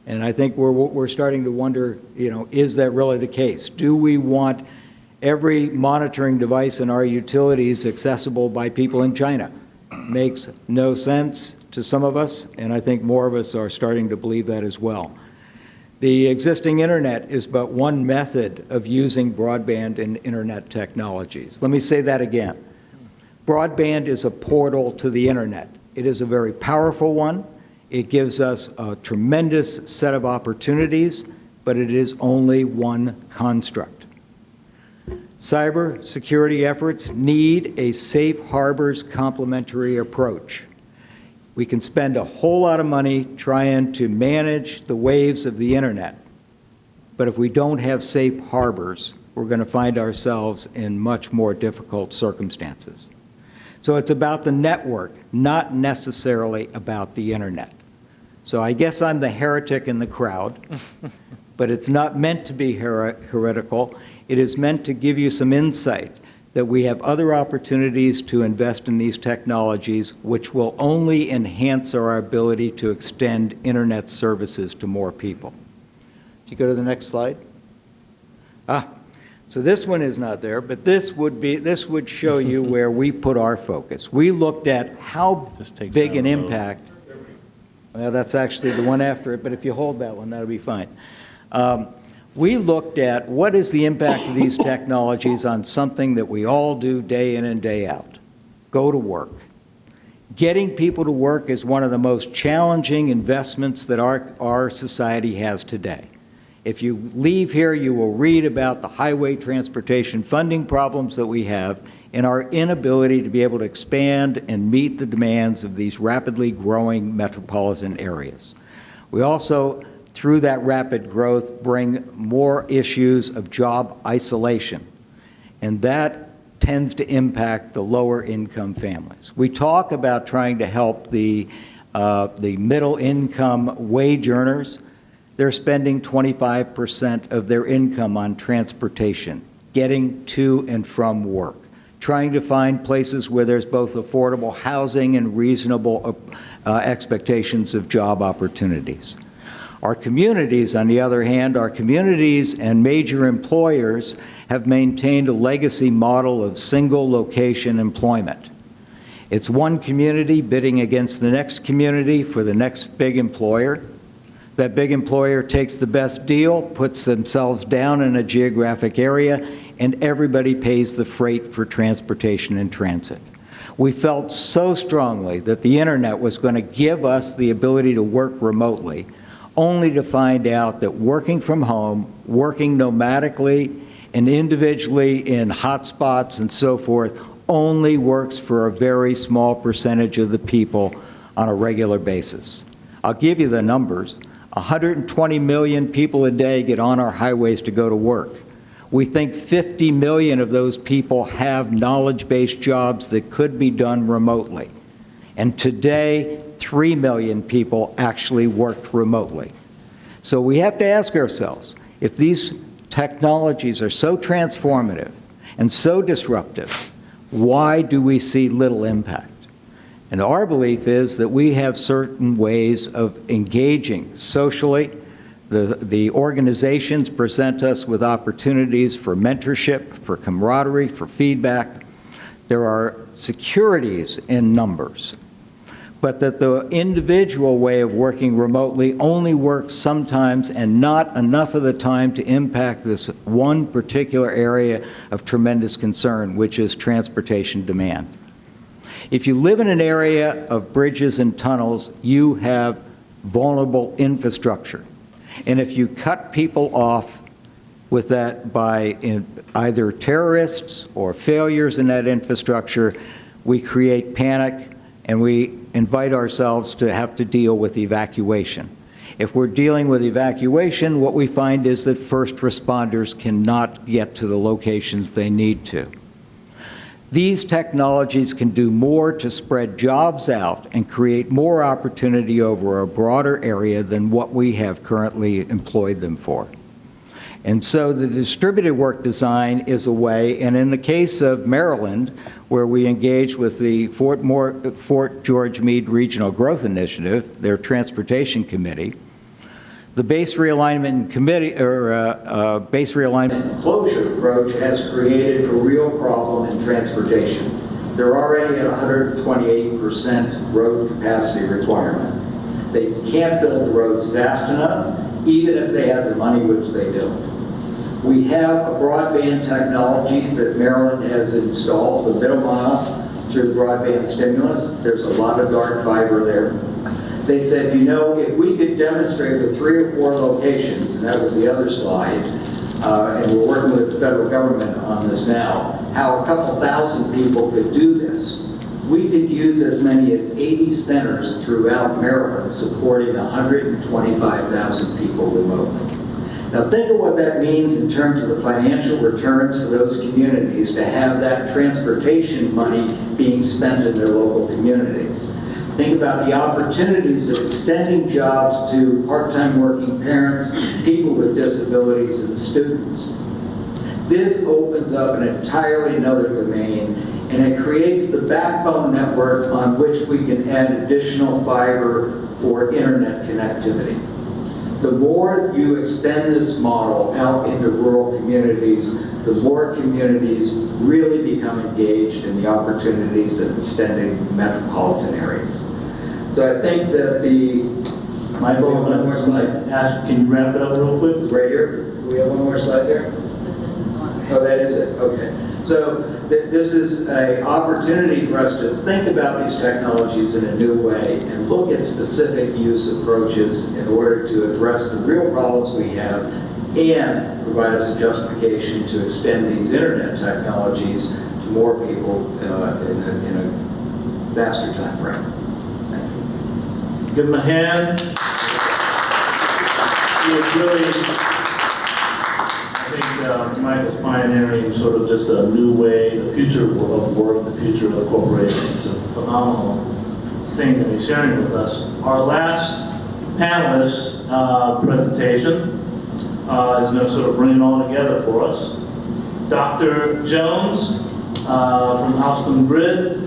And I think we're starting to wonder, is that really the case? Do we want every monitoring device in our utilities accessible by people in China? Makes no sense to some of us, and I think more of us are starting to believe that as well. The existing internet is but one method of using broadband and internet technologies. Let me say that again. Broadband is a portal to the internet. It is a very powerful one. It gives us a tremendous set of opportunities, but it is only one construct. Cyber security efforts need a safe harbors complementary approach. We can spend a whole lot of money trying to manage the waves of the internet, but if we don't have safe harbors, we're going to find ourselves in much more difficult circumstances. So it's about the network, not necessarily about the internet. So I guess I'm the heretic in the crowd, but it's not meant to be heretical. It is meant to give you some insight that we have other opportunities to invest in these technologies which will only enhance our ability to extend internet services to more people. If you go to the next slide. So this one is not there, but this would show you where we put our focus. We looked at how big an impact. Well, that's actually the one after it, but if you hold that one, that'll be fine. We looked at what is the impact of these technologies on something that we all do day in and day out. Go to work. Getting people to work is one of the most challenging investments that our society has today. If you leave here, you will read about the highway transportation funding problems that we have and our inability to be able to expand and meet the demands of these rapidly growing metropolitan areas. We also through that rapid growth, bring more issues of job isolation. And that tends to impact the lower income families. We talk about trying to help the middle income wage earners. They're spending 25% of their income on transportation, getting to and from work, trying to find places where there's both affordable housing and reasonable expectations of job opportunities. Our communities, on the other hand, our communities and major employers have maintained a legacy model of single location employment. It's one community bidding against the next community for the next big employer. That big employer takes the best deal, puts themselves down in a geographic area, and everybody pays the freight for transportation and transit. We felt so strongly that the internet was going to give us the ability to work remotely, only to find out that working from home, working nomadically and individually in hotspots and so forth, only works for a very small percentage of the people on a regular basis. I'll give you the numbers. 120 million people a day get on our highways to go to work. We think 50 million of those people have knowledge-based jobs that could be done remotely. And today, 3 million people actually worked remotely. So we have to ask ourselves, if these technologies are so transformative and so disruptive, why do we see little impact? And our belief is that we have certain ways of engaging socially. The organizations present us with opportunities for mentorship, for camaraderie, for feedback. There are securities in numbers, but that the individual way of working remotely only works sometimes and not enough of the time to impact this one particular area of tremendous concern, which is transportation demand. If you live in an area of bridges and tunnels, you have vulnerable infrastructure. And if you cut people off with that by either terrorists or failures in that infrastructure, we create panic and we invite ourselves to have to deal with evacuation. If we're dealing with evacuation, what we find is that first responders cannot get to the locations they need to. These technologies can do more to spread jobs out and create more opportunity over a broader area than what we have currently employed them for. And so the distributed work design is a way, and in the case of Maryland, where we engage with the Fort George Meade Regional Growth Initiative, their transportation committee, the base realignment committee, base realignment closure approach has created a real problem in transportation. They're already at 128% road capacity requirement. They can't build the roads fast enough, even if they have the money, which they don't. We have a broadband technology that Maryland has installed, the middle mile, through broadband stimulus. There's a lot of dark fiber there. They said, you know, if we could demonstrate with 3 or 4 locations, and that was the other slide, and we're working with the federal government on this now, how a couple thousand people could do this. We could use as many as 80 centers throughout Maryland supporting 125,000 people remotely. Now think of what that means in terms of the financial returns for those communities to have that transportation money being spent in their local communities. Think about the opportunities of extending jobs to part-time working parents, people with disabilities, and students. This opens up an entirely another domain, and it creates the backbone network on which we can add additional fiber for internet connectivity. The more you extend this model out into rural communities, the more communities really become engaged in the opportunities of extending metropolitan areas. So I think that Michael, one more slide. Can you wrap it up real quick? Right here, do we have one more slide there? This is the one. Oh, that is it, okay. So this is an opportunity for us to think about these technologies in a new way and look at specific use approaches in order to address the real problems we have and provide us a justification to extend these internet technologies to more people in a faster time frame. Give them a hand. was really, I think Michael's pioneering sort of just a new way, the future of work, the future of corporations. It's a phenomenal thing that he's sharing with us. Our last panelist presentation is going to sort of bring it all together for us. Dr. Jones from Alstom Grid.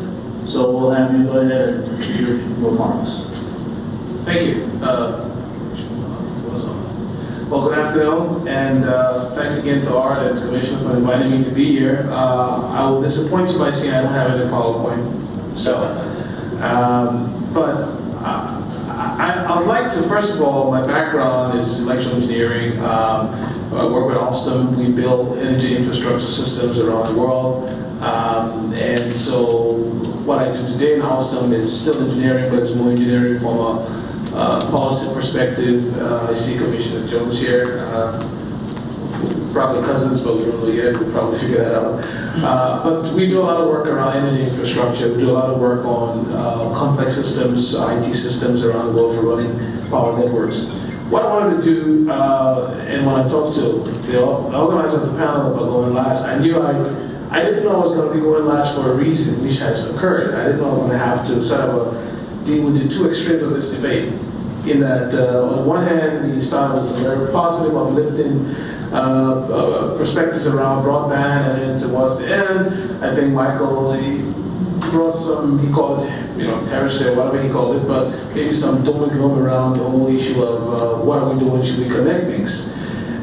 So we'll have you go ahead and give your remarks. Thank you. Well, good afternoon, and thanks again to Art and Commissioner for inviting me to be here. I will disappoint you by saying I don't have any PowerPoint. So, but I would like to, first of all, my background is electrical engineering. I work with Alstom. We build energy infrastructure systems around the world. And so what I do today in Alstom is still engineering, but it's more engineering from a policy perspective. I see Commissioner Jones here. Probably cousins, but we don't know yet. We'll probably figure that out. But we do a lot of work around energy infrastructure. We do a lot of work on complex systems, IT systems around the world for running power networks. What I wanted to do, and when I talked to the organizer of the panel about going last, I knew I didn't know I was going to be going last for a reason, which has occurred. I didn't know I was going to have to sort of deal with the two extremes of this debate. In that, on one hand, we started with some very positive, uplifting perspectives around broadband, and then towards the end, I think Michael, he brought some, he called it, heresy or whatever he called it, but maybe some doom and gloom around the whole issue of what are we doing, should we connect things?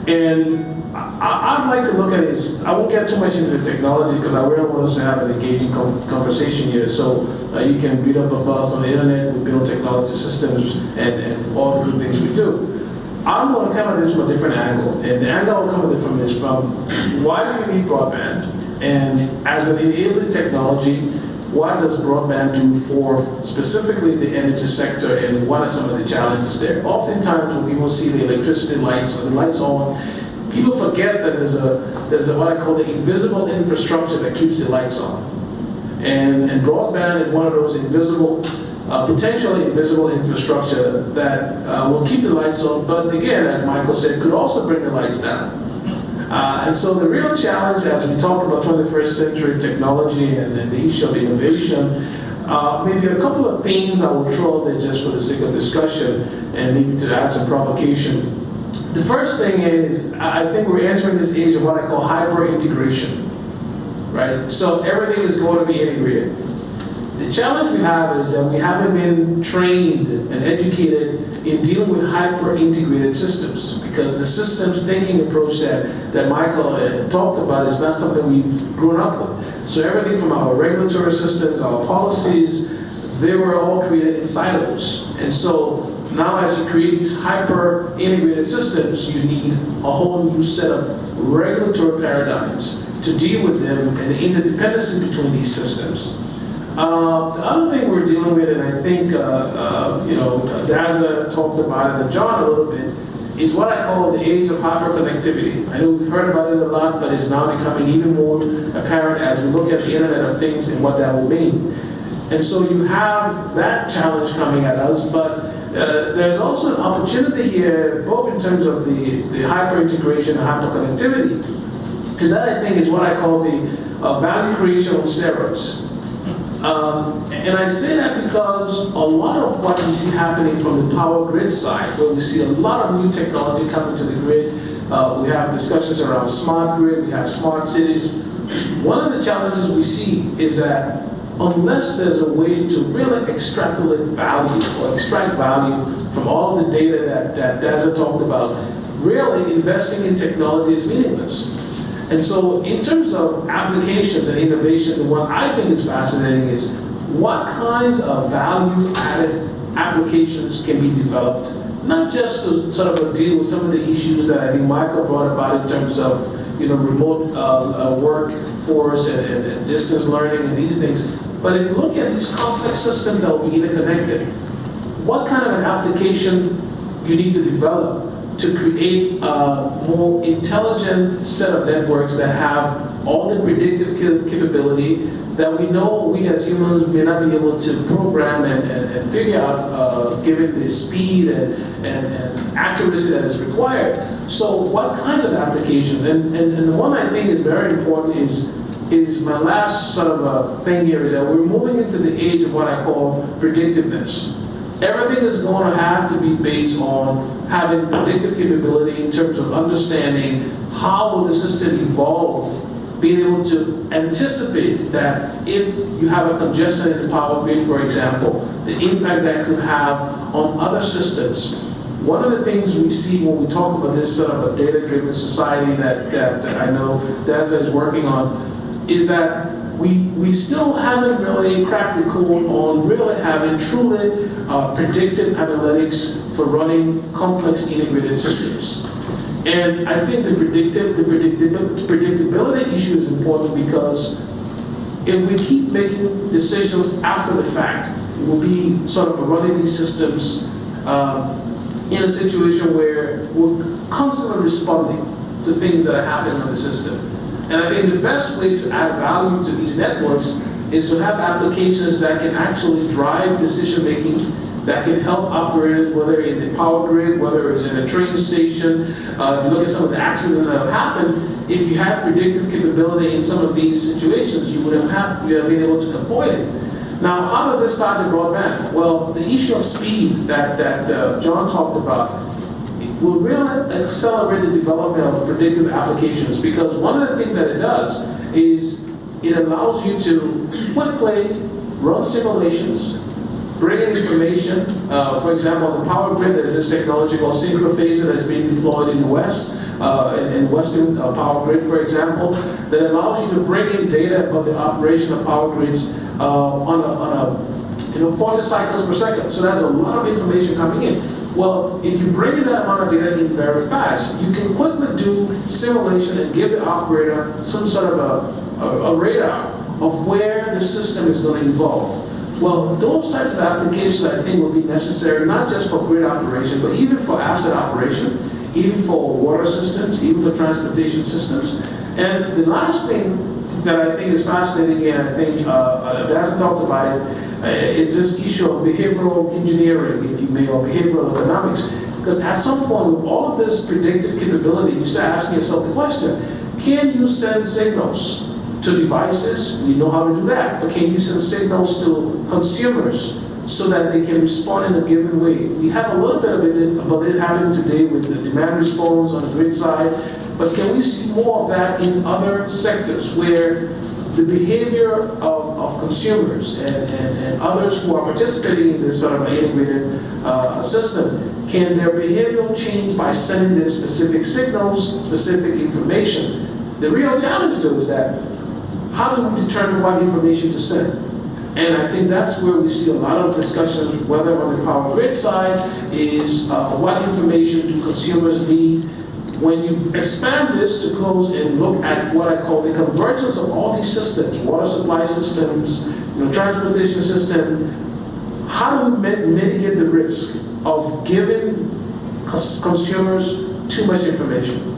And I'd like to look at it, I won't get too much into the technology because I really want us to have an engaging conversation here. So you can beat up a buzz on the internet, we build technology systems and all the good things we do. I'm going to come at this from a different angle. And the angle I'll come at it from is from why do we need broadband? And as an enabling technology, what does broadband do for specifically the energy sector, and what are some of the challenges there? Oftentimes when people see the electricity lights or the lights on, people forget that there's a what I call the invisible infrastructure that keeps the lights on. And broadband is one of those invisible, potentially invisible infrastructure that will keep the lights on, but again, as Michael said, could also bring the lights down. And so the real challenge as we talk about 21st century technology and the issue of innovation, maybe a couple of themes I will throw out there just for the sake of discussion and maybe to add some provocation. The first thing is, I think we're entering this age of what I call hyper-integration, right? So everything is going to be integrated. The challenge we have is that we haven't been trained and educated in dealing with hyper-integrated systems, because the systems thinking approach that Michael talked about is not something we've grown up with. So everything from our regulatory systems, our policies, they were all created in silos. And so now as you create these hyper-integrated systems, you need a whole new set of regulatory paradigms to deal with them and the interdependency between these systems. The other thing we're dealing with, and I think Dazza talked about it, and John a little bit, is what I call the age of hyperconnectivity. I know we've heard about it a lot, but it's now becoming even more apparent as we look at the Internet of Things and what that will mean. And so you have that challenge coming at us, but there's also an opportunity here, both in terms of the hyper-integration and hyper-connectivity, and that I think is what I call the value creation on steroids. And I say that because a lot of what we see happening from the power grid side, where we see a lot of new technology coming to the grid, we have discussions around smart grid, we have smart cities. One of the challenges we see is that unless there's a way to really extrapolate value or extract value from all of the data that Dazza talked about, really investing in technology is meaningless. And so in terms of applications and innovation, the one I think is fascinating is what kinds of value-added applications can be developed, not just to sort of deal with some of the issues that I think Michael brought about in terms of remote workforce and distance learning and these things, but if you look at these complex systems that will be interconnected, what kind of an application you need to develop to create a more intelligent set of networks that have all the predictive capability, that we know we as humans may not be able to program and figure out given the speed and accuracy that is required. So what kinds of applications? And the one I think is very important is my last sort of thing here is that we're moving into the age of what I call predictiveness. Everything is going to have to be based on having predictive capability in terms of understanding how will the system evolve, being able to anticipate that if you have a congestion in the power grid, for example, the impact that could have on other systems. One of the things we see when we talk about this sort of a data-driven society that I know Dazza is working on is that we still haven't really cracked the code on really having truly predictive analytics for running complex integrated systems. And I think the predictability issue is important because if we keep making decisions after the fact, we'll be sort of running these systems in a situation where we're constantly responding to things that are happening on the system. And I think the best way to add value to these networks is to have applications that can actually drive decision making, that can help operators, whether in the power grid, whether it's in a train station. If you look at some of the accidents that have happened, if you had predictive capability in some of these situations, you would have been able to avoid it. Now, how does this start to broadband? Well, the issue of speed that John talked about will really accelerate the development of predictive applications, because one of the things that it does is it allows you to quickly run simulations, bring in information. For example, on the power grid, there's this technology called synchrophaser that's being deployed in the West, in Western power grid, for example, that allows you to bring in data about the operation of power grids on a 40 cycles per second. So that's a lot of information coming in. Well, if you bring in that amount of data in very fast, you can quickly do simulation and give the operator some sort of a radar of where the system is going to evolve. Well, those types of applications I think will be necessary, not just for grid operation, but even for asset operation, even for water systems, even for transportation systems. And the last thing that I think is fascinating, and I think Dazza talked about it, is this issue of behavioral engineering, if you may, or behavioral economics. Because at some point, with all of this predictive capability, you start asking yourself the question, can you send signals to devices? We know how to do that. But can you send signals to consumers so that they can respond in a given way? We have a little bit of it about it happening today with the demand response on the grid side, but can we see more of that in other sectors where the behavior of consumers and others who are participating in this sort of integrated system, can their behavior change by sending them specific signals, specific information? The real challenge, though, is that how do we determine what information to send? And I think that's where we see a lot of discussions, whether on the power grid side, is what information do consumers need? When you expand this to close and look at what I call the convergence of all these systems, water supply systems, transportation system, how do we mitigate the risk of giving consumers too much information?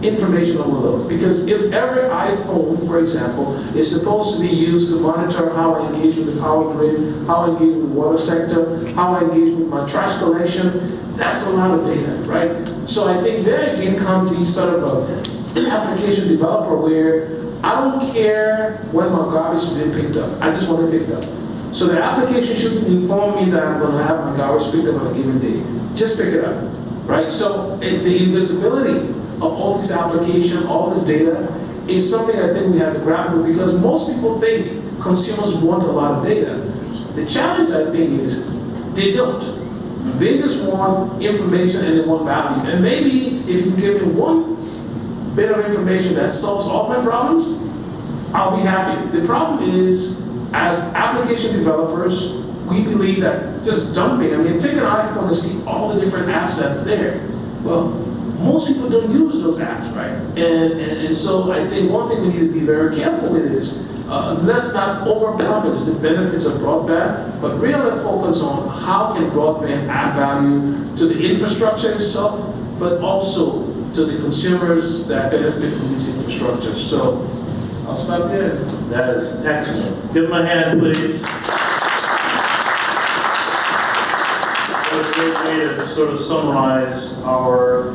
Information overload. Because if every iPhone, for example, is supposed to be used to monitor how I engage with the power grid, how I engage with the water sector, how I engage with my trash collection, that's a lot of data, right? So I think there again comes the sort of application developer where I don't care when my garbage is being picked up. I just want it picked up. So the application shouldn't inform me that I'm going to have my garbage picked up on a given day. Just pick it up, right? So the invisibility of all this application, all this data, is something I think we have to grapple with, because most people think consumers want a lot of data. The challenge, I think, is they don't. They just want information and they want value. And maybe if you give me one bit of information that solves all my problems, I'll be happy. The problem is, as application developers, we believe that just dumping, take an iPhone and see all the different apps that's there. Well, most people don't use those apps, right? And so I think one thing we need to be very careful with is, let's not overpromise the benefits of broadband, but really focus on how can broadband add value to the infrastructure itself, but also to the consumers that benefit from these infrastructures. So I'll stop there. That is excellent. Give him a hand, please. What a great way to sort of summarize our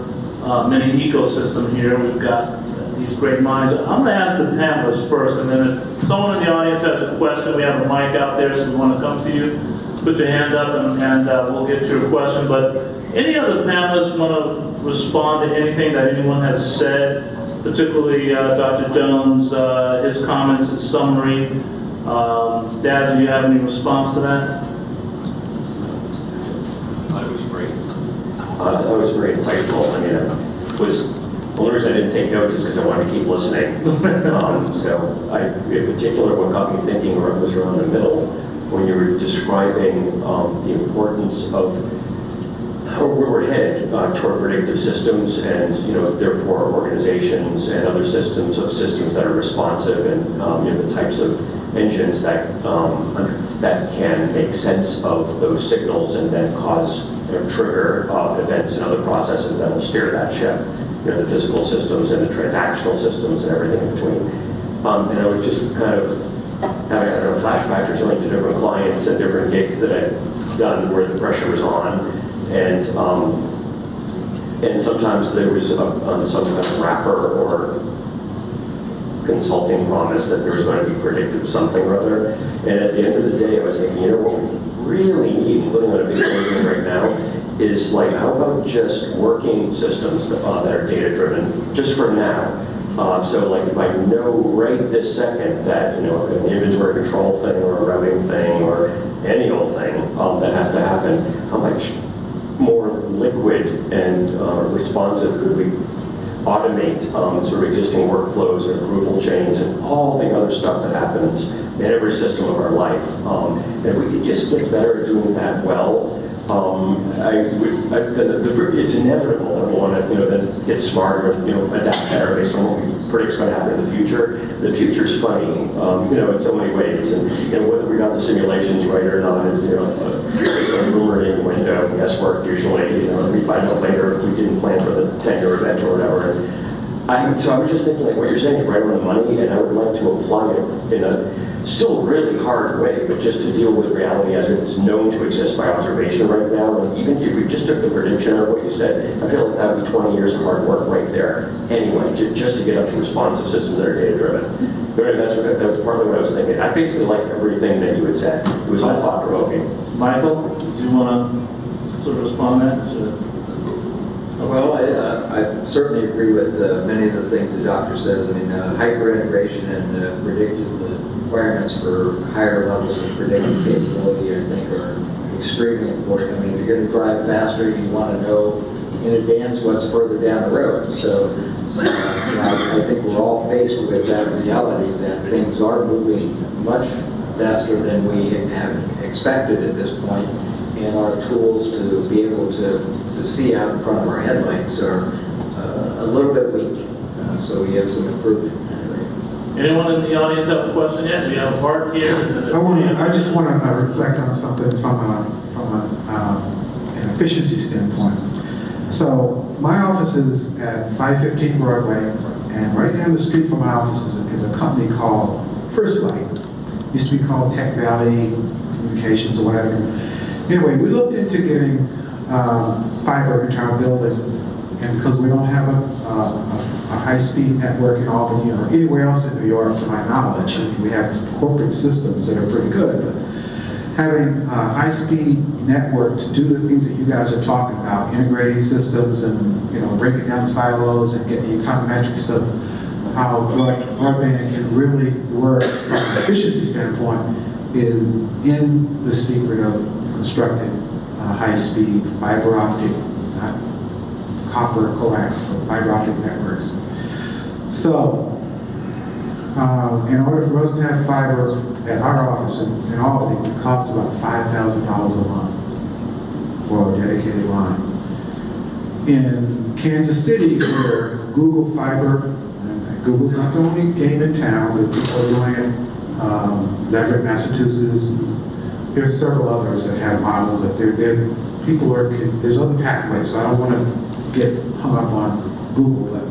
mini ecosystem here. We've got these great minds. I'm going to ask the panelists first, and then if someone in the audience has a question, we have a mic out there, so we want to come to you. Put your hand up, and we'll get to your question. But any other panelists want to respond to anything that anyone has said, particularly Dr. Jones, his comments, his summary. Dazza, do you have any response to that? It was great. I thought it was very insightful. I mean, the only reason I didn't take notes is because I wanted to keep listening. In particular, what got me thinking was around the middle, when you were describing the importance of where we're headed toward predictive systems, and therefore organizations and other systems that are responsive, and the types of engines that can make sense of those signals and then cause trigger events and other processes that will steer that ship. The physical systems and the transactional systems and everything in between. And I was just kind of having a flashback or something to different clients and different gigs that I've done where the pressure was on. And sometimes there was some kind of wrapper or consulting promise that there was going to be predictive something or other. And at the end of the day, I was thinking, what we really need, including on a big program right now, is like, how about just working systems that are data-driven, just for now? So like if I know right this second that an inventory control thing or a routing thing or any old thing that has to happen, how much more liquid and responsive could we automate sort of existing workflows and approval chains and all the other stuff that happens in every system of our life? And if we could just get better at doing that well, it's inevitable that we'll want to then get smarter and adapt better based on what we predict is going to happen in the future. The future's funny, in so many ways, and whether we got the simulations right or not is based on rumored innuendo, guesswork usually. We find out later if we didn't plan for the 10-year event or whatever. So I was just thinking, like, what you're saying is right on the money, and I would like to apply it in a still really hard way, but just to deal with reality as it's known to exist by observation right now. And even if we just took the prediction of what you said, I feel like that would be 20 years of hard work right there. Anyway, just to get up to responsive systems that are data-driven. But that's partly what I was thinking. I basically like everything that you had said. It was all thought-provoking. Michael, do you want to sort of respond to that? Well, I certainly agree with many of the things the doctor says. I mean, hyper-integration and predictive requirements for higher levels of predictive capability, I think, are extremely important. I mean, if you're going to drive faster, you want to know in advance what's further down the road. So I think we're all faced with that reality that things are moving much faster than we have expected at this point, and our tools to be able to see out in front of our headlights are a little bit weak. So we have some improvement. Anyone in the audience have a question yet? We have a part here. I just want to reflect on something from an efficiency standpoint. So my office is at 515 Broadway, and right down the street from my office is a company called First Light. Used to be called Tech Valley Communications or whatever. Anyway, we looked into getting fiber into our building, and because we don't have a high-speed network in Albany or anywhere else in New York, to my knowledge, I mean, we have corporate systems that are pretty good, but having a high-speed network to do the things that you guys are talking about, integrating systems and breaking down silos and getting the econometrics of how broadband can really work from an efficiency standpoint, is in the secret of constructing high-speed fiber optic, not copper coax, but fiber optic networks. So, in order for us to have fiber at our office in Albany, it would cost about $5,000 a month for a dedicated line. In Kansas City, where Google Fiber, and Google's not the only game in town, but people are doing it, Leverett, Massachusetts, there's several others that have models that there's other pathways, so I don't want to get hung up on Google, but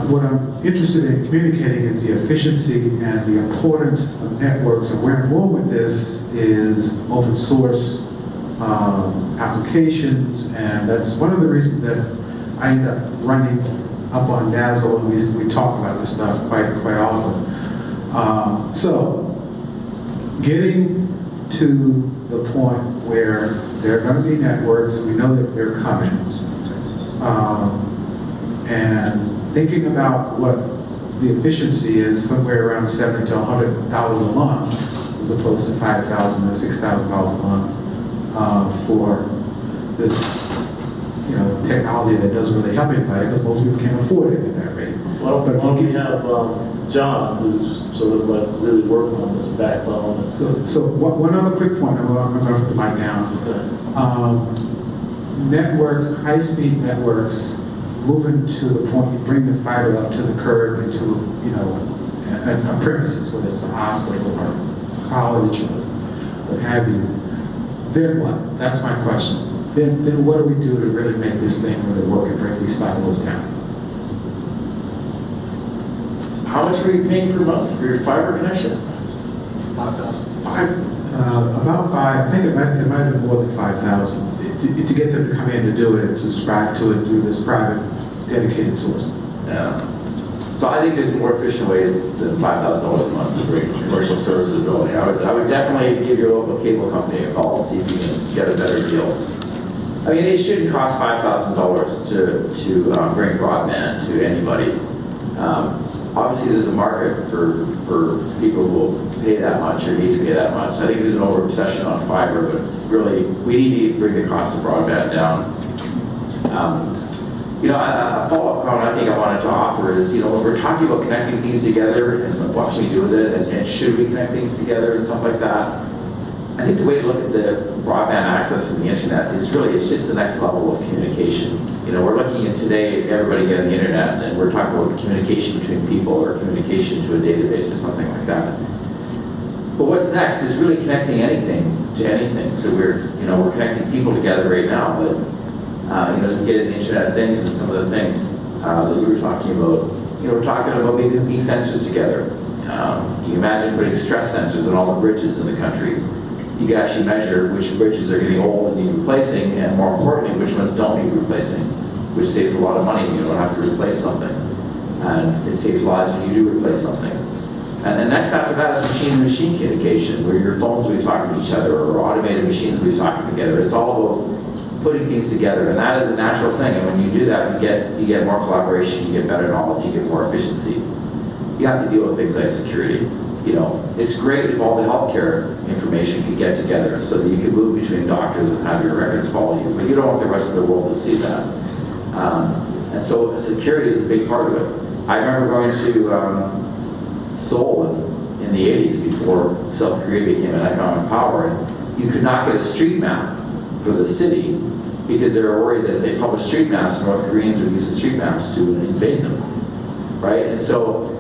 what I'm interested in communicating is the efficiency and the importance of networks. And where I'm going with this is open source applications, and that's one of the reasons that I end up running up on Dazza, and we talk about this stuff quite often. So, getting to the point where there are going to be networks, we know that they're coming, and thinking about what the efficiency is, somewhere around $70 to $100 a month, as opposed to $5,000 or $6,000 a month for this, technology that doesn't really help anybody because most people can't afford it at that rate. Well, but if you we have John, who's sort of like really working on this backbone. So one other quick point, I'm going to put the mic down. Okay. Networks, high-speed networks, moving to the point you bring the fiber up to the curb into, a premises, whether it's a hospital or college or what have you. Then what? That's my question. Then what do we do to really make this thing really work and break these silos down? How much are you paying per month for your fiber connection? About five. I think it might have been more than 5,000 to get them to come in to do it and subscribe to it through this private dedicated source. Yeah. So I think there's more efficient ways than $5,000 a month to bring commercial services building. I would definitely give your local cable company a call and see if you can get a better deal. I mean, it shouldn't cost $5,000 to bring broadband to anybody. Obviously, there's a market for people who will pay that much or need to pay that much. I think there's an over-obsession on fiber, but really, we need to bring the cost of broadband down. A follow-up comment I think I wanted to offer is, when we're talking about connecting things together and what can we do with it, and should we connect things together and stuff like that, I think the way to look at the broadband access and the internet is really, it's just the next level of communication. We're looking at today, everybody getting the internet, and we're talking about communication between people or communication to a database or something like that. But what's next is really connecting anything to anything. So we're connecting people together right now, but to get into the Internet of Things and some of the things that you were talking about, we're talking about maybe hooking sensors together. You imagine putting stress sensors on all the bridges in the country. You can actually measure which bridges are getting old and need replacing, and more importantly, which ones don't need replacing, which saves a lot of money. You don't have to replace something. And it saves lives when you do replace something. And then next after that is machine-to-machine communication, where your phones will be talking to each other or automated machines will be talking together. It's all about putting things together, and that is a natural thing. And when you do that, you get more collaboration, you get better knowledge, you get more efficiency. You have to deal with things like security. It's great if all the healthcare information could get together so that you could move between doctors and have your records follow you, but you don't want the rest of the world to see that. And so security is a big part of it. I remember going to Seoul in the 80s before South Korea became an economic power, and you could not get a street map for the city because they were worried that if they published street maps, North Koreans would use the street maps to invade them, right? And so,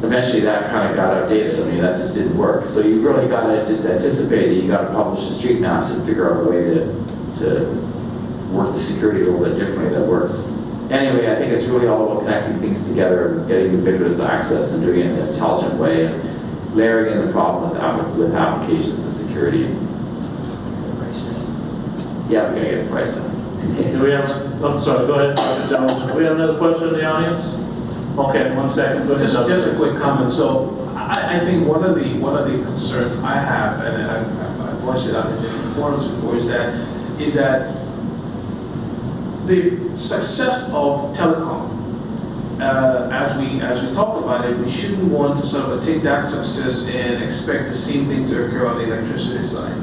eventually that kind of got outdated. I mean, that just didn't work. So you've really got to just anticipate that you got to publish the street maps and figure out a way to work the security a little bit differently that works. Anyway, I think it's really all about connecting things together and getting ubiquitous access and doing it in an intelligent way and layering in the problem with applications and security. Yeah, we're going to get the price down. Do we have, I'm sorry, go ahead, Dr. Jones. Do we have another question in the audience? Okay, 1 second. Go ahead, Just a quick comment. So I think one of the concerns I have, and I've voiced it out in different forums before, is that the success of telecom, as we talk about it, we shouldn't want to sort of take that success and expect the same thing to occur on the electricity side,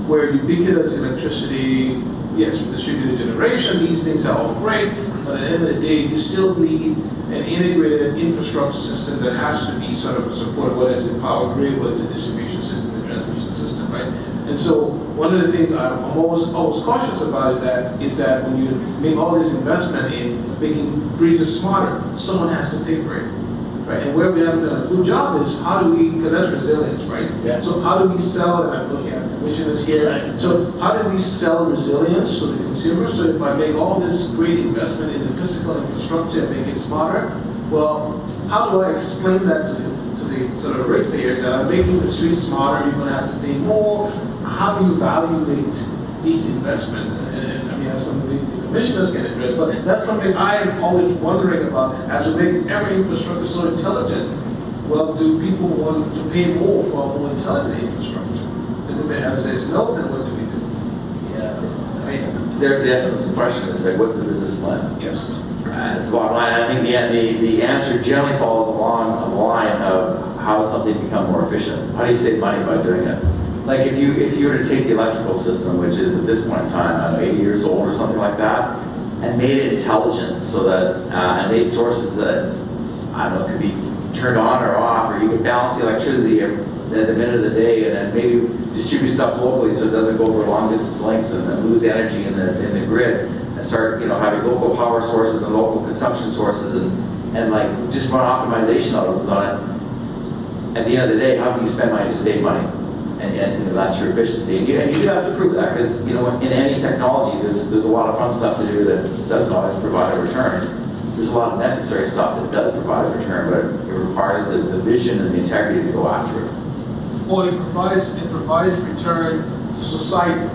where ubiquitous electricity, yes, with distributed generation, these things are all great, but at the end of the day, you still need an integrated infrastructure system that has to be sort of a support, whether it's the power grid, whether it's the distribution system, the transmission system, right? And so one of the things I'm always cautious about is that when you make all this investment in making bridges smarter, someone has to pay for it, right? And where we haven't done a good job is how do we, because that's resilience, right? Yeah. So how do we sell, and I'm looking at commissioners here. So how do we sell resilience to the consumer? So if I make all this great investment in the physical infrastructure and make it smarter, well, how do I explain that to the sort of ratepayers that I'm making the streets smarter, you're going to have to pay more? How do you evaluate these investments? And I mean, that's something the commissioners can address, but that's something I'm always wondering about as we make every infrastructure so intelligent. Well, do people want to pay more for a more intelligent infrastructure? Because if the answer is no, then what do we do? Yeah, I mean, there's the essence of the question. It's like, what's the business plan? Yes. It's the bottom line. I think the answer generally falls along the line of how does something become more efficient? How do you save money by doing it? Like if you were to take the electrical system, which is at this point in time, I don't know, 80 years old or something like that, and made it intelligent so that, and made sources that, I don't know, could be turned on or off, or you could balance the electricity at the minute of the day and then maybe distribute stuff locally so it doesn't go over long distance links and then lose energy in the grid, and start, you know, having local power sources and local consumption sources and like just run optimization algorithms on it. At the end of the day, how can you spend money to save money? And you know, that's your efficiency. And you do have to prove that, because you know, in any technology, there's a lot of fun stuff to do that doesn't always provide a return. There's a lot of necessary stuff that does provide a return, but it requires the vision and the integrity to go after it. Or it provides return to society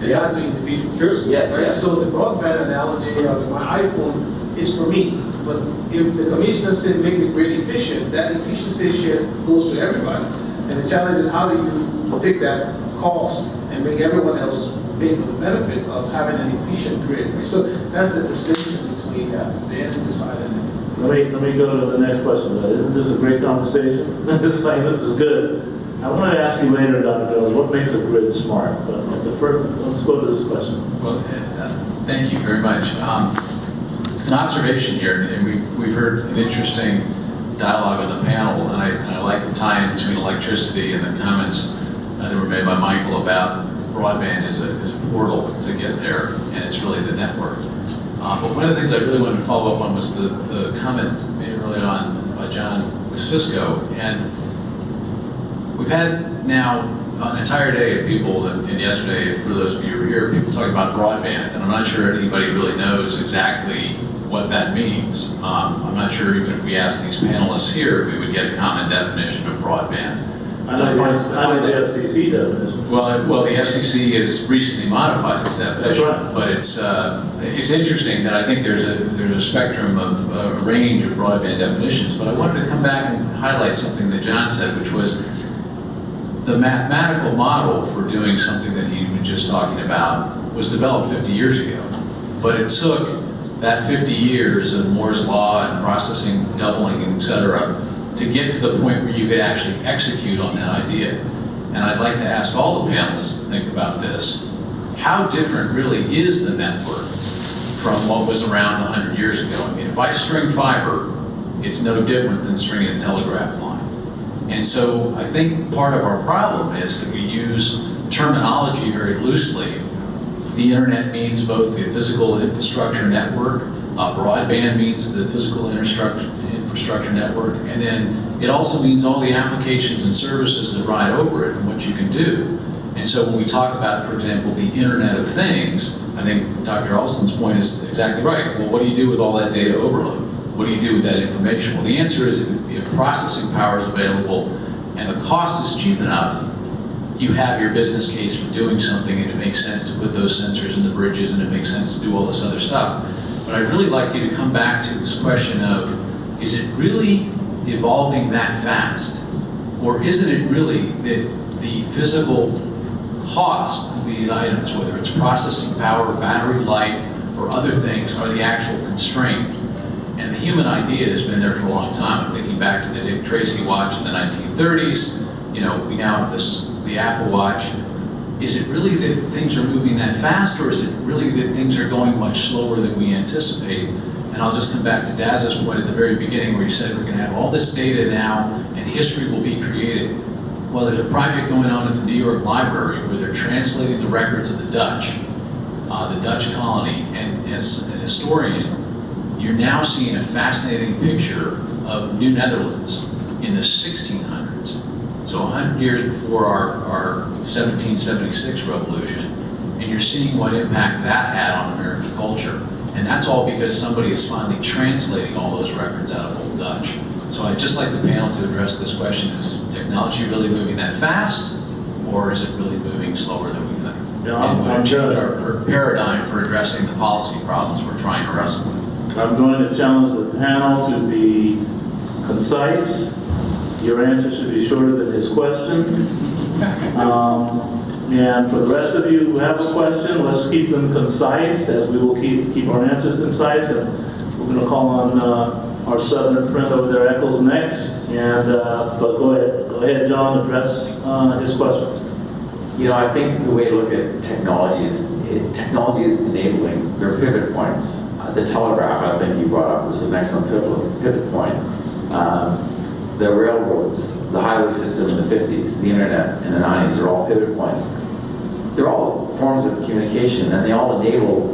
and not to individuals. True. Yes. Right? Yes. So the broadband analogy of my iPhone is for me, but if the commissioner said make it great efficient, that efficiency share goes to everybody. And the challenge is, how do you take that cost and make everyone else pay for the benefits of having an efficient grid? Right? So that's the distinction between the energy side and Let me go to the next question. Isn't this a great conversation? This is good. I want to ask you later, Dr. Jones, what makes a grid smart? But let's go to this question. Well, thank you very much. An observation here, and we've heard an interesting dialogue on the panel, and I like the tie-in between electricity and the comments that were made by Michael about broadband as a portal to get there, and it's really the network. But one of the things I really wanted to follow up on was the comment made early on by John with Cisco. And we've had now an entire day of people, and yesterday, for those of you who were here, people talking about broadband, and I'm not sure anybody really knows exactly what that means. I'm not sure even if we asked these panelists here, we would get a common definition of broadband. I know the FCC definition. Well, the FCC has recently modified its definition. That's right. But it's interesting that I think there's a spectrum of a range of broadband definitions. But I wanted to come back and highlight something that John said, which was the mathematical model for doing something that he was just talking about was developed 50 years ago. But it took that 50 years of Moore's law and processing, doubling, et cetera, to get to the point where you could actually execute on that idea. And I'd like to ask all the panelists to think about this. How different really is the network from what was around 100 years ago? I mean, if I string fiber, it's no different than stringing a telegraph line. And so I think part of our problem is that we use terminology very loosely. The internet means both the physical infrastructure network, broadband means the physical infrastructure network, and then it also means all the applications and services that ride over it and what you can do. And so when we talk about, for example, the Internet of Things, I think Dr. Alstom's point is exactly right. Well, what do you do with all that data overload? What do you do with that information? Well, the answer is if processing power is available and the cost is cheap enough, you have your business case for doing something, and it makes sense to put those sensors in the bridges, and it makes sense to do all this other stuff. But I'd really like you to come back to this question of, is it really evolving that fast? Or isn't it really that the physical cost of these items, whether it's processing power, battery life, or other things, are the actual constraint? And the human idea has been there for a long time. I'm thinking back to the Dick Tracy watch in the 1930s. You know, we now have the Apple Watch. Is it really that things are moving that fast, or is it really that things are going much slower than we anticipate? And I'll just come back to Dazza's point at the very beginning where he said we're going to have all this data now and history will be created. Well, there's a project going on at the New York Library where they're translating the records of the Dutch colony, and as an historian, you're now seeing a fascinating picture of New Netherlands in the 1600s. So 100 years before our 1776 revolution, and you're seeing what impact that had on American culture. And that's all because somebody is finally translating all those records out of Old Dutch. So I'd just like the panel to address this question: is technology really moving that fast, or is it really moving slower than we think? Yeah, and would it change our paradigm for addressing the policy problems we're trying to wrestle with? I'm going to challenge the panel to be concise. Your answer should be shorter than his question. And for the rest of you who have a question, let's keep them concise, as we will keep our answers concise. And we're going to call on our southern friend over there, Eccles, next. And but go ahead, John, address his question. You know, I think the way to look at technology is enabling their pivot points. The telegraph, I think you brought up, was an excellent pivot point. The railroads, the highway system in the 50s, the internet in the 90s are all pivot points. They're all forms of communication, and they all enable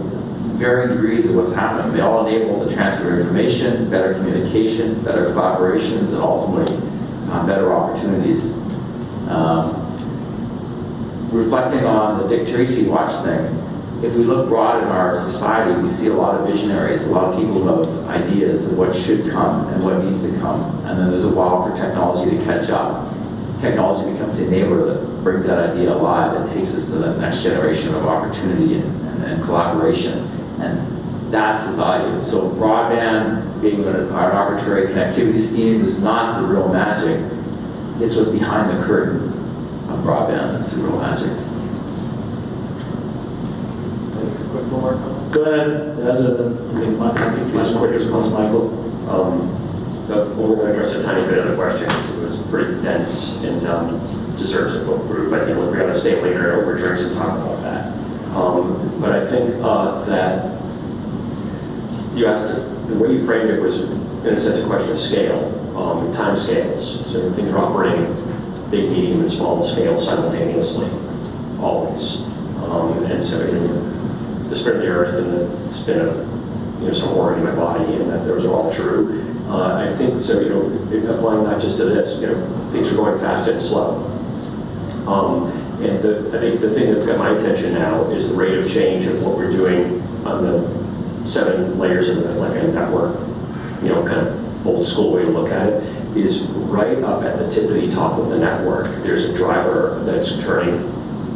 varying degrees of what's happening. They all enable the transfer of information, better communication, better collaborations, and ultimately better opportunities. Reflecting on the Dick Tracy watch thing, if we look broad in our society, we see a lot of visionaries, a lot of people who have ideas of what should come and what needs to come. And then there's a while for technology to catch up. Technology becomes the enabler that brings that idea alive and takes us to the next generation of opportunity and collaboration. And that's the value. So broadband being an arbitrary connectivity scheme is not the real magic. It's what's behind the curtain of broadband that's the real magic. Go ahead, Dazza. I think As quick as possible. Michael. We're going to address a tiny bit of the questions. It was pretty dense and deserves a book group. I think we're going to stay later over drinks and talk about that. But I think that you asked, the way you framed it was, in a sense, a question of scale, time scales. So things are operating big, medium, and small scale simultaneously, always. And so the spin of the earth and the spin of some organ in my body, and that those are all true. I think so. Applying not just to this, things are going fast and slow. And I think the thing that's got my attention now is the rate of change of what we're doing on the 7 layers of a network. Kind of old school way to look at it is right up at the tippity top of the network. There's a driver that's turning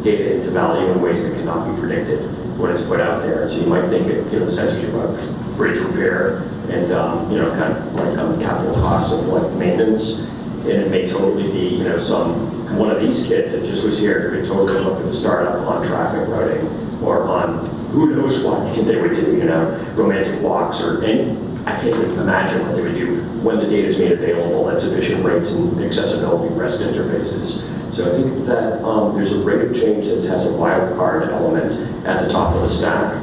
data into value in ways that cannot be predicted when it's put out there. So you might think the sensors about bridge repair and kind of like capital costs of like maintenance, and it may totally be one of these kids that just was here could totally look at a startup on traffic routing or on who knows what they would do, romantic walks or any. I can't even imagine what they would do when the data is made available at sufficient rates and accessibility REST interfaces. So I think that there's a rate of change that has a wild card element at the top of the stack.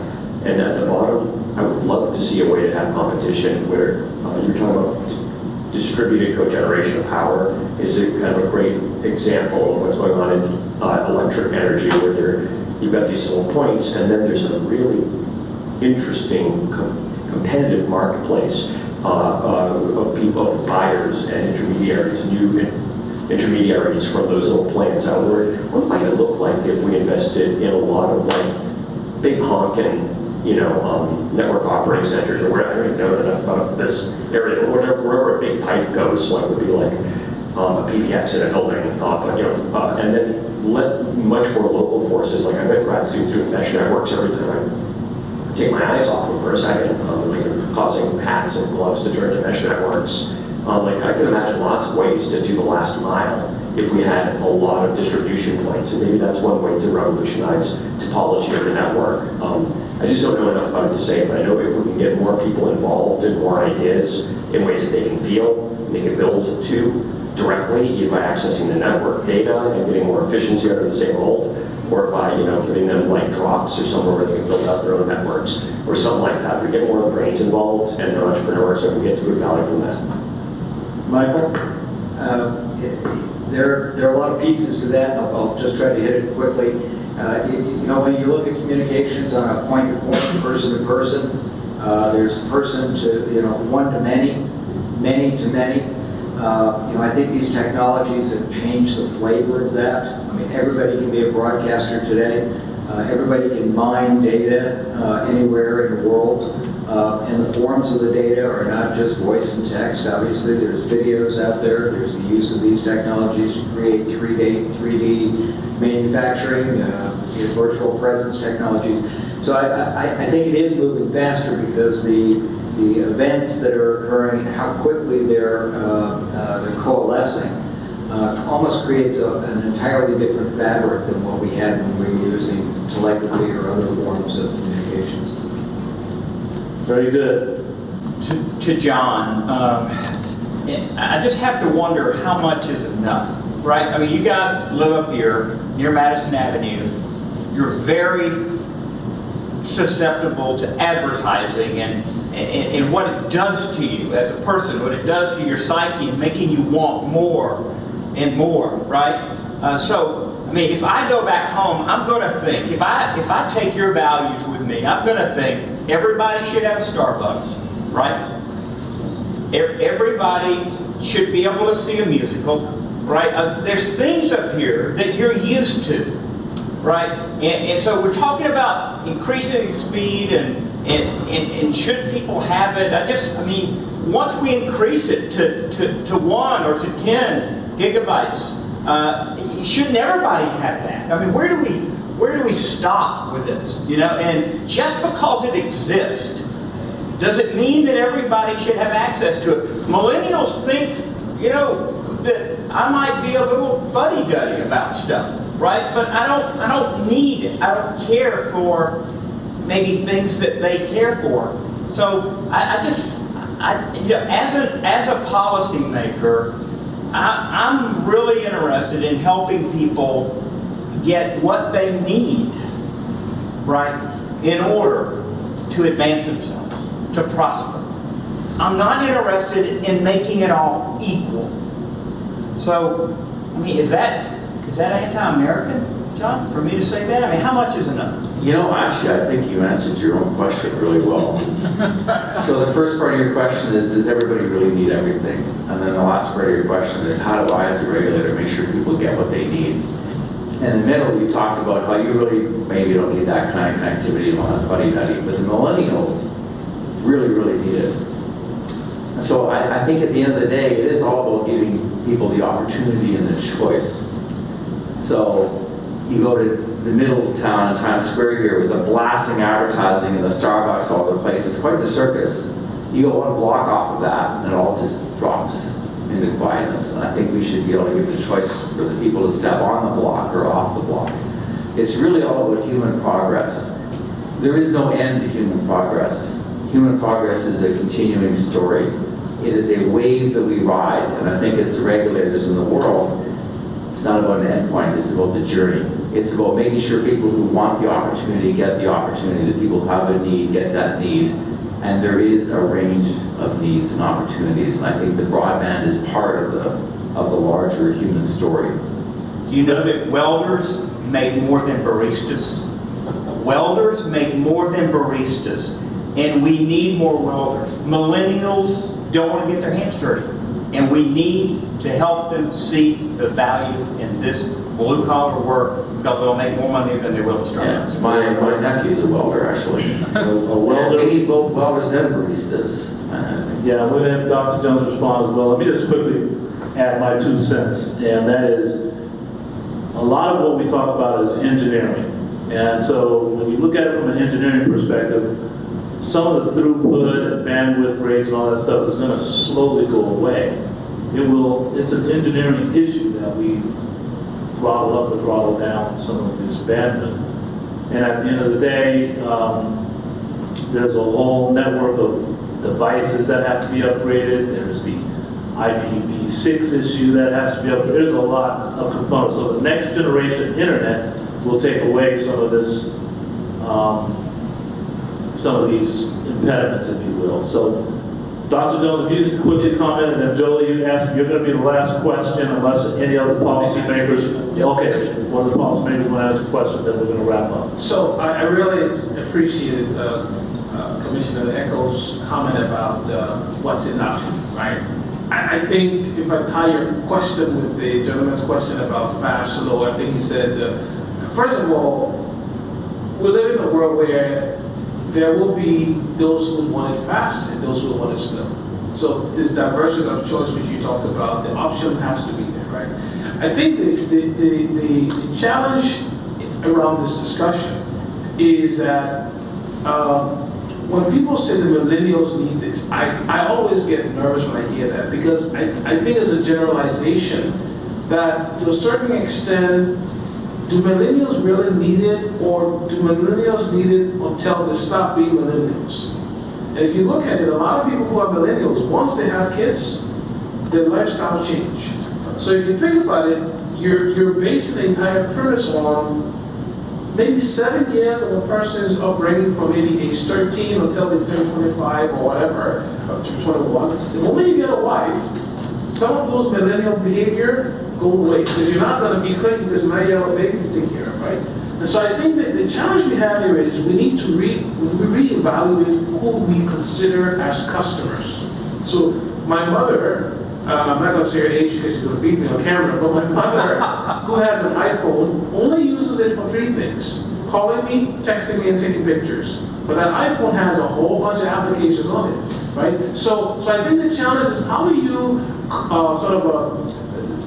And at the bottom, I would love to see a way to have competition where you're talking about distributed cogeneration of power is a kind of a great example of what's going on in electric energy, where you've got these little points, and then there's a really interesting competitive marketplace of people, buyers and intermediaries, new intermediaries from those little plants outward. What might it look like if we invested in a lot of like big honking, network operating centers, or where I don't even know enough about this area, but wherever a big pipe goes, like would be like a PBX in a building, and then let much more local forces, like I've got grad students doing mesh networks every time I take my eyes off them for a second, like causing hats and gloves to turn to mesh networks. I can imagine lots of ways to do the last mile if we had a lot of distribution points, and maybe that's one way to revolutionize topology of the network. I just don't know enough about it to say, but I know if we can get more people involved and more ideas in ways that they can feel, and they can build to directly, either by accessing the network data and getting more efficiency out of the same old, or by giving them like drops or somewhere where they can build out their own networks or something like that. We get more of the brains involved and the entrepreneurs, so we get to good value from that. Michael? There are a lot of pieces to that. I'll just try to hit it quickly. When you look at communications on a point-to-point, person-to-person, there's person to, one to many, many to many. I think these technologies have changed the flavor of that. I mean, everybody can be a broadcaster today. Everybody can mine data anywhere in the world. And the forms of the data are not just voice and text. Obviously, there's videos out there. There's the use of these technologies to create 3D manufacturing, virtual presence technologies. So I think it is moving faster because the events that are occurring and how quickly they're coalescing almost creates an entirely different fabric than what we had when we were using telepathy or other forms of communications. Very good. To John, I just have to wonder how much is enough, right? I mean, you guys live up here near Madison Avenue. You're very susceptible to advertising and what it does to you as a person, what it does to your psyche, and making you want more and more, right? So, I mean, if I go back home, I'm going to think, if I take your values with me, I'm going to think everybody should have a Starbucks, right? Everybody should be able to see a musical, right? There's things up here that you're used to, right? And so we're talking about increasing speed and should people have it? I mean, once we increase it to 1 or to 10 gigabytes, shouldn't everybody have that? I mean, where do we stop with this? You know, and just because it exists, does it mean that everybody should have access to it? Millennials think, you know, that I might be a little fuddy-duddy about stuff, right? But I don't need it. I don't care for maybe things that they care for. So you know, as a policymaker, I'm really interested in helping people get what they need, right, in order to advance themselves, to prosper. I'm not interested in making it all equal. So, I mean, is that anti-American, John, for me to say that? I mean, how much is enough? You know, actually, I think you answered your own question really well. So the first part of your question is, does everybody really need everything? And then the last part of your question is, how do I, as a regulator, make sure people get what they need? And in the middle, you talked about how you really maybe don't need that kind of connectivity and all that fuddy-duddy, but the millennials really, really need it. And so I think at the end of the day, it is all about giving people the opportunity and the choice. So you go to the middle of town in Times Square here with the blasting advertising and the Starbucks all over the place. It's quite the circus. You go one block off of that and it all just drops into quietness. And I think we should be able to give the choice for the people to step on the block or off the block. It's really all about human progress. There is no end to human progress. Human progress is a continuing story. It is a wave that we ride. And I think as the regulators in the world, it's not about an endpoint, it's about the journey. It's about making sure people who want the opportunity get the opportunity, that people who have a need get that need. And there is a range of needs and opportunities, and I think the broadband is part of the larger human story. You know that welders make more than baristas? Welders make more than baristas, and we need more welders. Millennials don't want to get their hands dirty, and we need to help them see the value in this blue-collar work because they'll make more money than they will at Starbucks. Yeah, my nephew's a welder, actually. A welder. We need both welders and baristas. Yeah, I'm going to have Dr. Jones respond as well. Let me just quickly add my 2 cents, and that is a lot of what we talk about is engineering. And so when you look at it from an engineering perspective, some of the throughput and bandwidth rates and all that stuff is going to slowly go away. It's an engineering issue that we throttle up or throttle down some of this bandwidth. And at the end of the day, there's a whole network of devices that have to be upgraded. There's the IPv6 issue that has to be upgraded. There's a lot of components. So the next generation internet will take away some of this, some of these impediments, if you will. So, Dr. Jones, if you can quickly comment, and then Jolie, you're going to be the last question, unless any other policymakers. Okay, if one of the policymakers want to ask a question, then we're going to wrap up. So I really appreciated Commissioner Echo's comment about what's enough, right? I think if I tie your question with the gentleman's question about fast, slow, I think he said, first of all, we live in a world where there will be those who want it fast and those who want it slow. So this diversity of choice which you talked about, the option has to be there, right? I think the challenge around this discussion is that when people say the millennials need this, I always get nervous when I hear that, because I think it's a generalization that to a certain extent, do millennials really need it, or do millennials need it until they stop being millennials? And if you look at it, a lot of people who are millennials, once they have kids, their lifestyle change. So if you think about it, you're basing the entire premise on maybe 7 years of a person's upbringing from maybe age 13 until they turn 25 or whatever, up to 21. The moment you get a wife, some of those millennial behavior go away, because you're not going to be clicking this 9-year-old baby to take care of, right? And so I think that the challenge we have here is we need to reevaluate who we consider as customers. So my mother, I'm not going to say her age because she's going to beat me on camera, but my mother, who has an iPhone, only uses it for 3 things: calling me, texting me, and taking pictures. But that iPhone has a whole bunch of applications on it, right? So I think the challenge is, how do you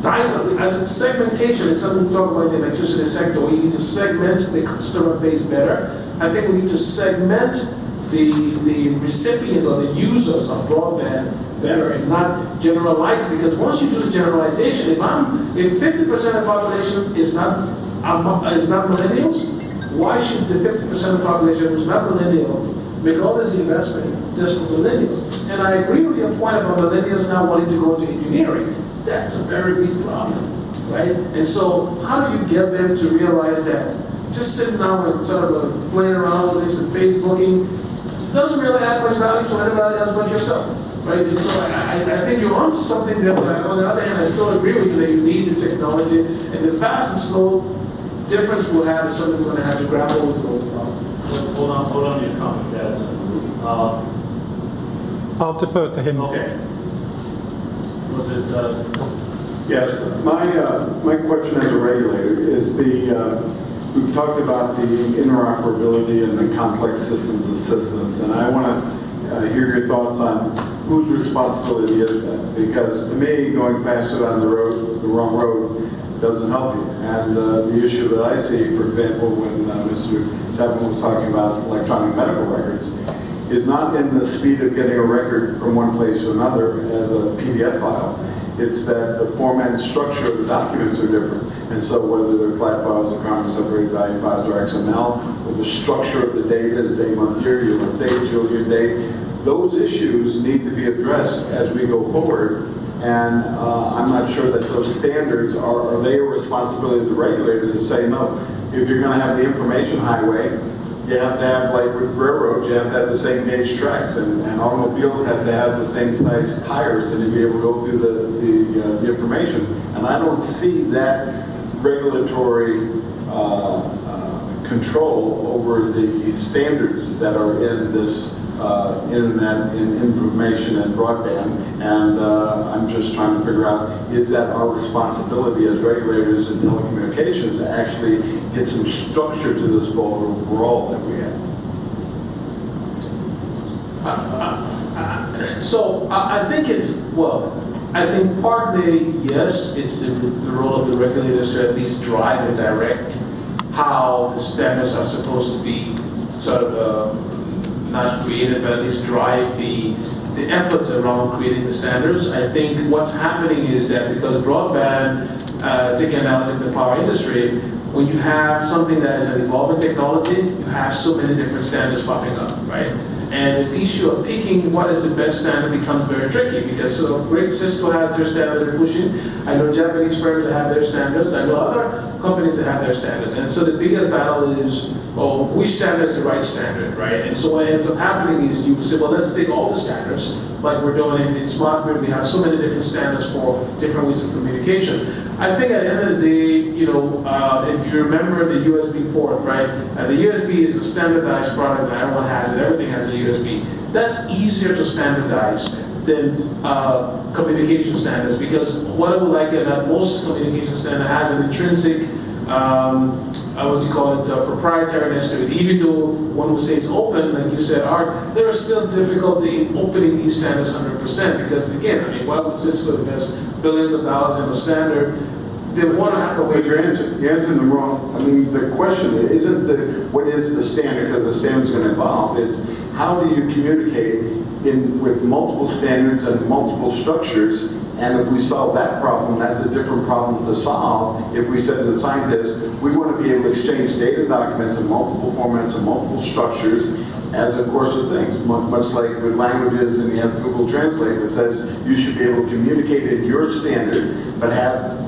dice up, as in segmentation is something we talk about in the electricity sector, where you need to segment the customer base better. I think we need to segment the recipients or the users of broadband better and not generalize, because once you do the generalization, if 50% of the population is not millennials, why should the 50% of the population who's not millennial make all this investment just for millennials? And I agree with your point about millennials not wanting to go into engineering. That's a very big problem, right? And so how do you get them to realize that just sitting down and sort of playing around with this and Facebooking doesn't really add much value to anybody else but yourself, right? And so I think you're onto something there, but on the other hand, I still agree with you that you need the technology, and the fast and slow difference we'll have is something we're going to have to grapple with going forward. Hold on your comment, Dazza. I'll defer to him. Okay. Was it? Yes, my question as a regulator is we've talked about the interoperability and the complex systems of systems, and I want to hear your thoughts on whose responsibility is that? Because to me, going faster down the wrong road, doesn't help you. And the issue that I see, for example, when Mr. Chapman was talking about electronic medical records, is not in the speed of getting a record from one place to another as a PDF file. It's that the format and structure of the documents are different. And so whether they're flat files or comma separated value files or XML, or the structure of the data is day, month, year, date, year, date, those issues need to be addressed as we go forward. And I'm not sure that those standards are they a responsibility of the regulators to say, no, if you're going to have the information highway, you have to have, like with railroads, you have to have the same gauge tracks, and automobiles have to have the same size tires, and to be able to go through the information. And I don't see that regulatory control over the standards that are in this internet and information and broadband. And I'm just trying to figure out, is that our responsibility as regulators in telecommunications to actually get some structure to this overall that we have? So I think I think partly, yes, it's the role of the regulators to at least drive and direct how the standards are supposed to be sort of not created, but at least drive the efforts around creating the standards. I think what's happening is that because broadband, taking an analogy from the power industry, when you have something that is an evolving technology, you have so many different standards popping up, right? And the issue of picking what is the best standard becomes very tricky, because great Cisco has their standard they're pushing. I know Japanese firms that have their standards. I know other companies that have their standards. And so the biggest battle is, which standard is the right standard, right? And so what ends up happening is you say, well, let's take all the standards, like we're doing in smart grid. We have so many different standards for different ways of communication. I think at the end of the day, if you remember the USB port, right? The USB is a standardized product that everyone has it. Everything has a USB. That's easier to standardize than communication standards, because what I would like is that most communication standard has an intrinsic, what do you call it, proprietariness to it. Even though one would say it's open, like you said, Art, there is still difficulty in opening these standards 100%, because again, I mean, why would Cisco invest billions of dollars in a standard? They want to have a way. But you're answering the wrong. I mean, the question isn't what is the standard, because the standard's going to evolve. It's how do you communicate with multiple standards and multiple structures, and if we solve that problem, that's a different problem to solve. If we said to the scientists, we want to be able to exchange data documents in multiple formats and multiple structures as a course of things, much like with languages, and you have Google Translate that says you should be able to communicate in your standard, but have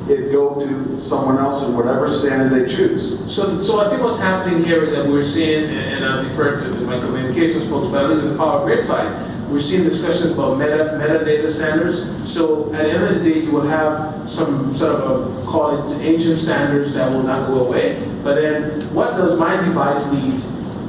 it go to someone else in whatever standard they choose. So I think what's happening here is that we're seeing, and I defer to my communications folks, but at least in the power grid side, we're seeing discussions about metadata standards. So at the end of the day, you will have some sort of call it ancient standards that will not go away. But then what does my device need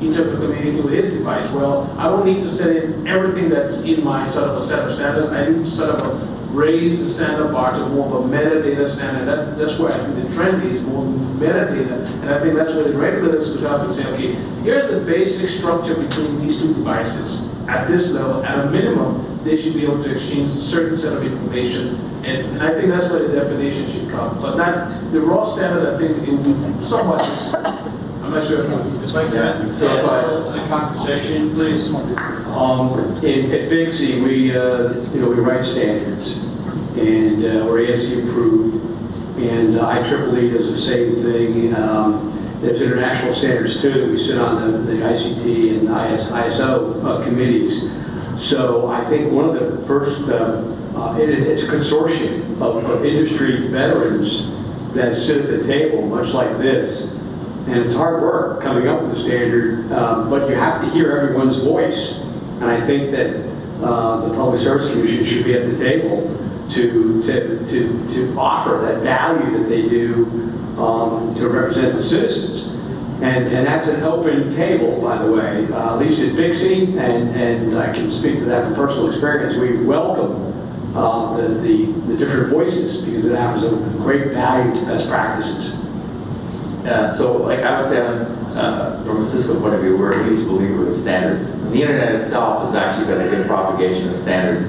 in terms of communicating with his device? Well, I don't need to set in everything that's in my sort of a set of standards. I need to sort of raise the standard bar to more of a metadata standard. That's where I think the trend is, more metadata. And I think that's where the regulators could help and say, okay, here's the basic structure between these two devices. At this level, at a minimum, they should be able to exchange a certain set of information. And I think that's where the definition should come. But not the raw standards, I think it will be somewhat, I'm not sure if it would be. So the conversation, please. At Big C, we write standards, and we're ASC approved, and IEEE does the same thing. There's international standards too that we sit on the ICT and ISO committees. So I think one of the first, it's a consortium of industry veterans that sit at the table, much like this. And it's hard work coming up with a standard, but you have to hear everyone's voice. And I think that the Public Service Commission should be at the table to offer that value that they do to represent the citizens. And that's an open table, by the way, at least at Bixie, and I can speak to that from personal experience. We welcome the different voices because it offers a great value to best practices. So, like I would say, from a Cisco point of view, we're a huge believer of standards. And the internet itself has actually been a good propagation of standards.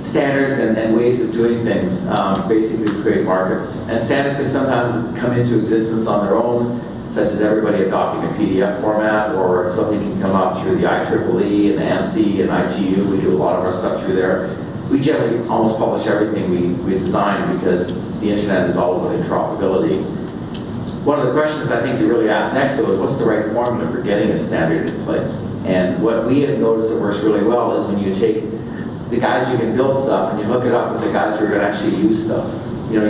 Standards and ways of doing things basically create markets. And standards can sometimes come into existence on their own, such as everybody adopting a PDF format, or something can come out through the IEEE and the ANSI and ITU. We do a lot of our stuff through there. We generally almost publish everything we design because the internet is all about interoperability. One of the questions I think to really ask next though is what's the right formula for getting a standard in place? And what we have noticed that works really well is when you take the guys who can build stuff and you hook it up with the guys who are going to actually use stuff. You know,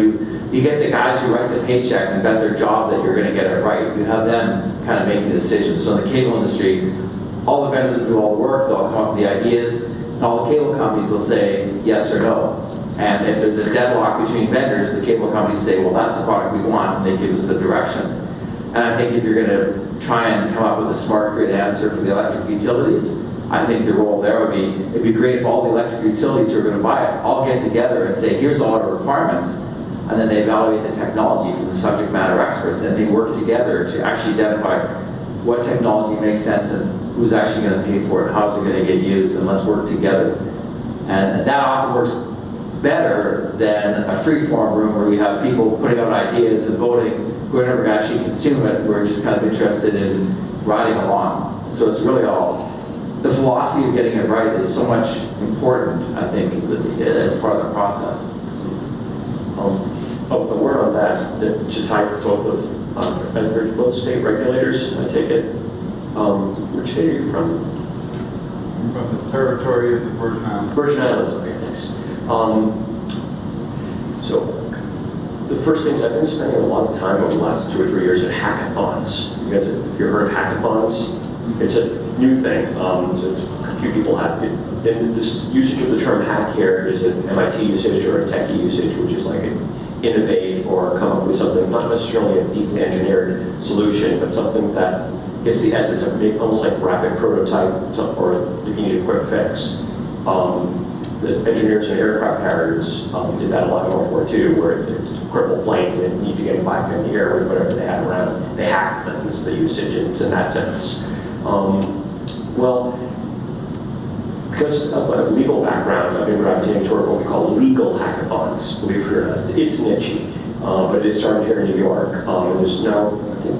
you get the guys who write the paycheck and bet their job that you're going to get it right. You have them kind of making decisions. So in the cable industry, all the vendors will do all the work, they'll come up with the ideas, and all the cable companies will say yes or no. And if there's a deadlock between vendors, the cable companies say, well, that's the product we want, and they give us the direction. And I think if you're going to try and come up with a smart grid answer for the electric utilities, I think the role there would be, it'd be great if all the electric utilities who are going to buy it all get together and say, here's all our requirements, and then they evaluate the technology from the subject matter experts, and they work together to actually identify what technology makes sense and who's actually going to pay for it, how's it going to get used, and let's work together. And that often works better than a free-form room where we have people putting out ideas and voting who are never going to actually consume it. We're just kind of interested in riding along. So it's really all, the philosophy of getting it right is so much important, I think, as part of the process. A word on that to tie both of, they're both state regulators, I take it. Which state are you from? I'm from the territory of the Virgin Islands. Virgin Islands, okay, thanks. So the first things I've been spending a lot of time over the last 2 or 3 years at hackathons. You guys, have you heard of hackathons? It's a new thing. So a few people have it. And this usage of the term hack here is an MIT usage or a techie usage, which is like innovate or come up with something, not necessarily a deeply engineered solution, but something that gets the essence of almost like rapid prototype, or if you need a quick fix. the engineers and aircraft carriers did that a lot in World War II, where it's crippled planes and they need to get them back in the air with whatever they had around. They hacked them, is the usage, and it's in that sense. Well, because of a legal background, I've been gravitating toward what we call legal hackathons. Believe it or not, it's niche, but it started here in New York, and there's now, I think,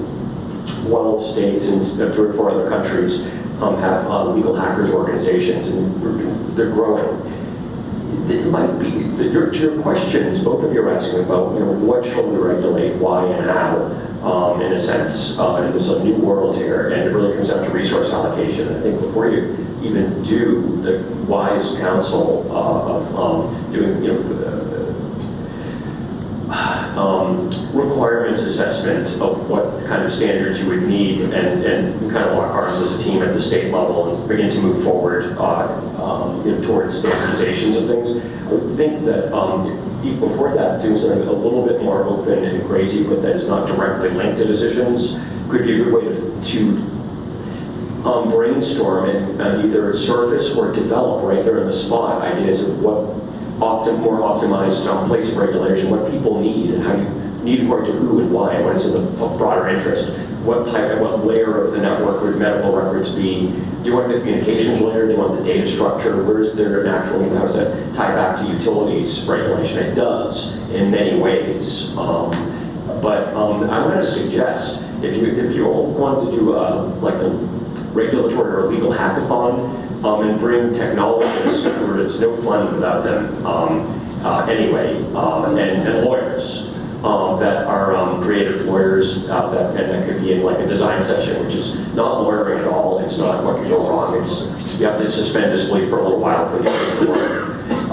12 states and 3 or 4 other countries have legal hackers organizations, and they're growing. It might be that your questions, both of you are asking about, what should we regulate, why, and how, in a sense. And there's a new world here, and it really comes down to resource allocation. I think before you even do the wise counsel of doing, requirements assessment of what kind of standards you would need, and kind of lock arms as a team at the state level and begin to move forward towards standardizations of things. I would think that before that, doing something a little bit more open and crazy, but that is not directly linked to decisions, could be a good way to brainstorm and either surface or develop right there on the spot ideas of what more optimized place of regulation, what people need, and how you need according to who and why, and what is in the broader interest. What layer of the network would medical records be? Do you want the communications layer? Do you want the data structure? Where is there natural, how does that tie back to utilities regulation? It does in many ways. But I want to suggest, if you all want to do like a regulatory or legal hackathon, and bring technologists, where it's no fun without them anyway, and lawyers that are creative lawyers, and that could be in like a design session, which is not lawyering at all. It's not what can go wrong. It's you have to suspend disbelief for a little while for the others to work.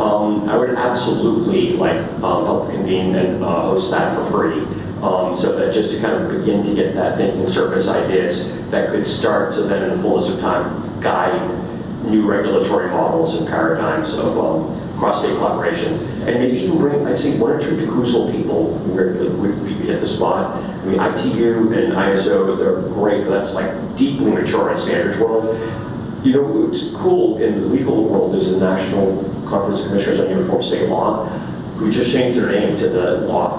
I would absolutely help convene and host that for free. So that just to kind of begin to get that thinking surface ideas that could start to then in the fullness of time guide new regulatory models and paradigms of cross-state collaboration. And maybe even bring, I think, 1 or 2 DeCrucial people where would hit the spot. I mean, ITU and ISO, they're great, but that's like deeply mature in standards world. What's cool in the legal world is the National Conference of Commissioners on Uniform State Law, who just changed their name to the law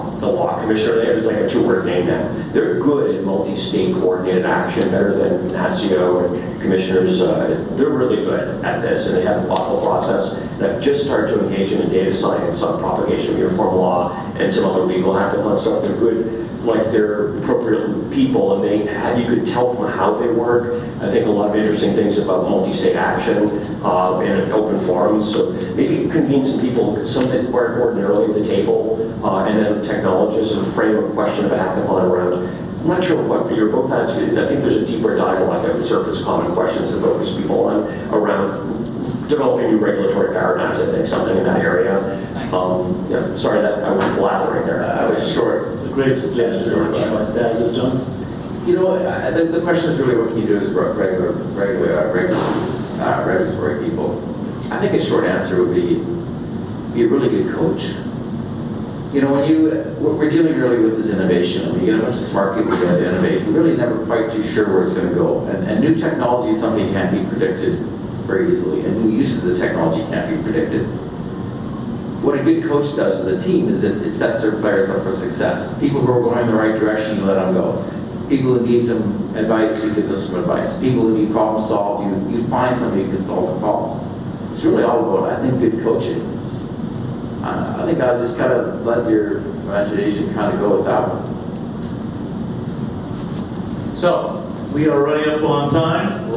commissioner. It's like a 2-word name now. They're good at multi-state coordinated action, better than NASIO and commissioners. They're really good at this, and they have a thoughtful process that just started to engage in data science on propagation of uniform law and some other legal hackathon stuff. They're good, they're appropriate people, and you could tell from how they work. I think a lot of interesting things about multi-state action in open forums. So maybe convene some people, some that weren't ordinarily at the table, and then technologists, and frame a question of a hackathon around. I'm not sure what you're both asking. I think there's a deeper dialogue that would surface common questions to focus people on around developing new regulatory paradigms. I think something in that area. Sorry that I was blathering there. I was short. It's a great suggestion. Dazza, John? The question is really what can you do as regulatory people? I think a short answer would be a really good coach. What we're dealing really with is innovation. When you get a bunch of smart people together to innovate, you're really never quite too sure where it's going to go. And new technology is something that can't be predicted very easily, and new uses of the technology can't be predicted. What a good coach does with a team is it sets their players up for success. People who are going in the right direction, you let them go. People who need some advice, you give them some advice. People who need problem solved, you find somebody who can solve the problems. It's really all about, I think, good coaching. I think I'll just kind of let your imagination kind of go with that one. So, we are running up on time.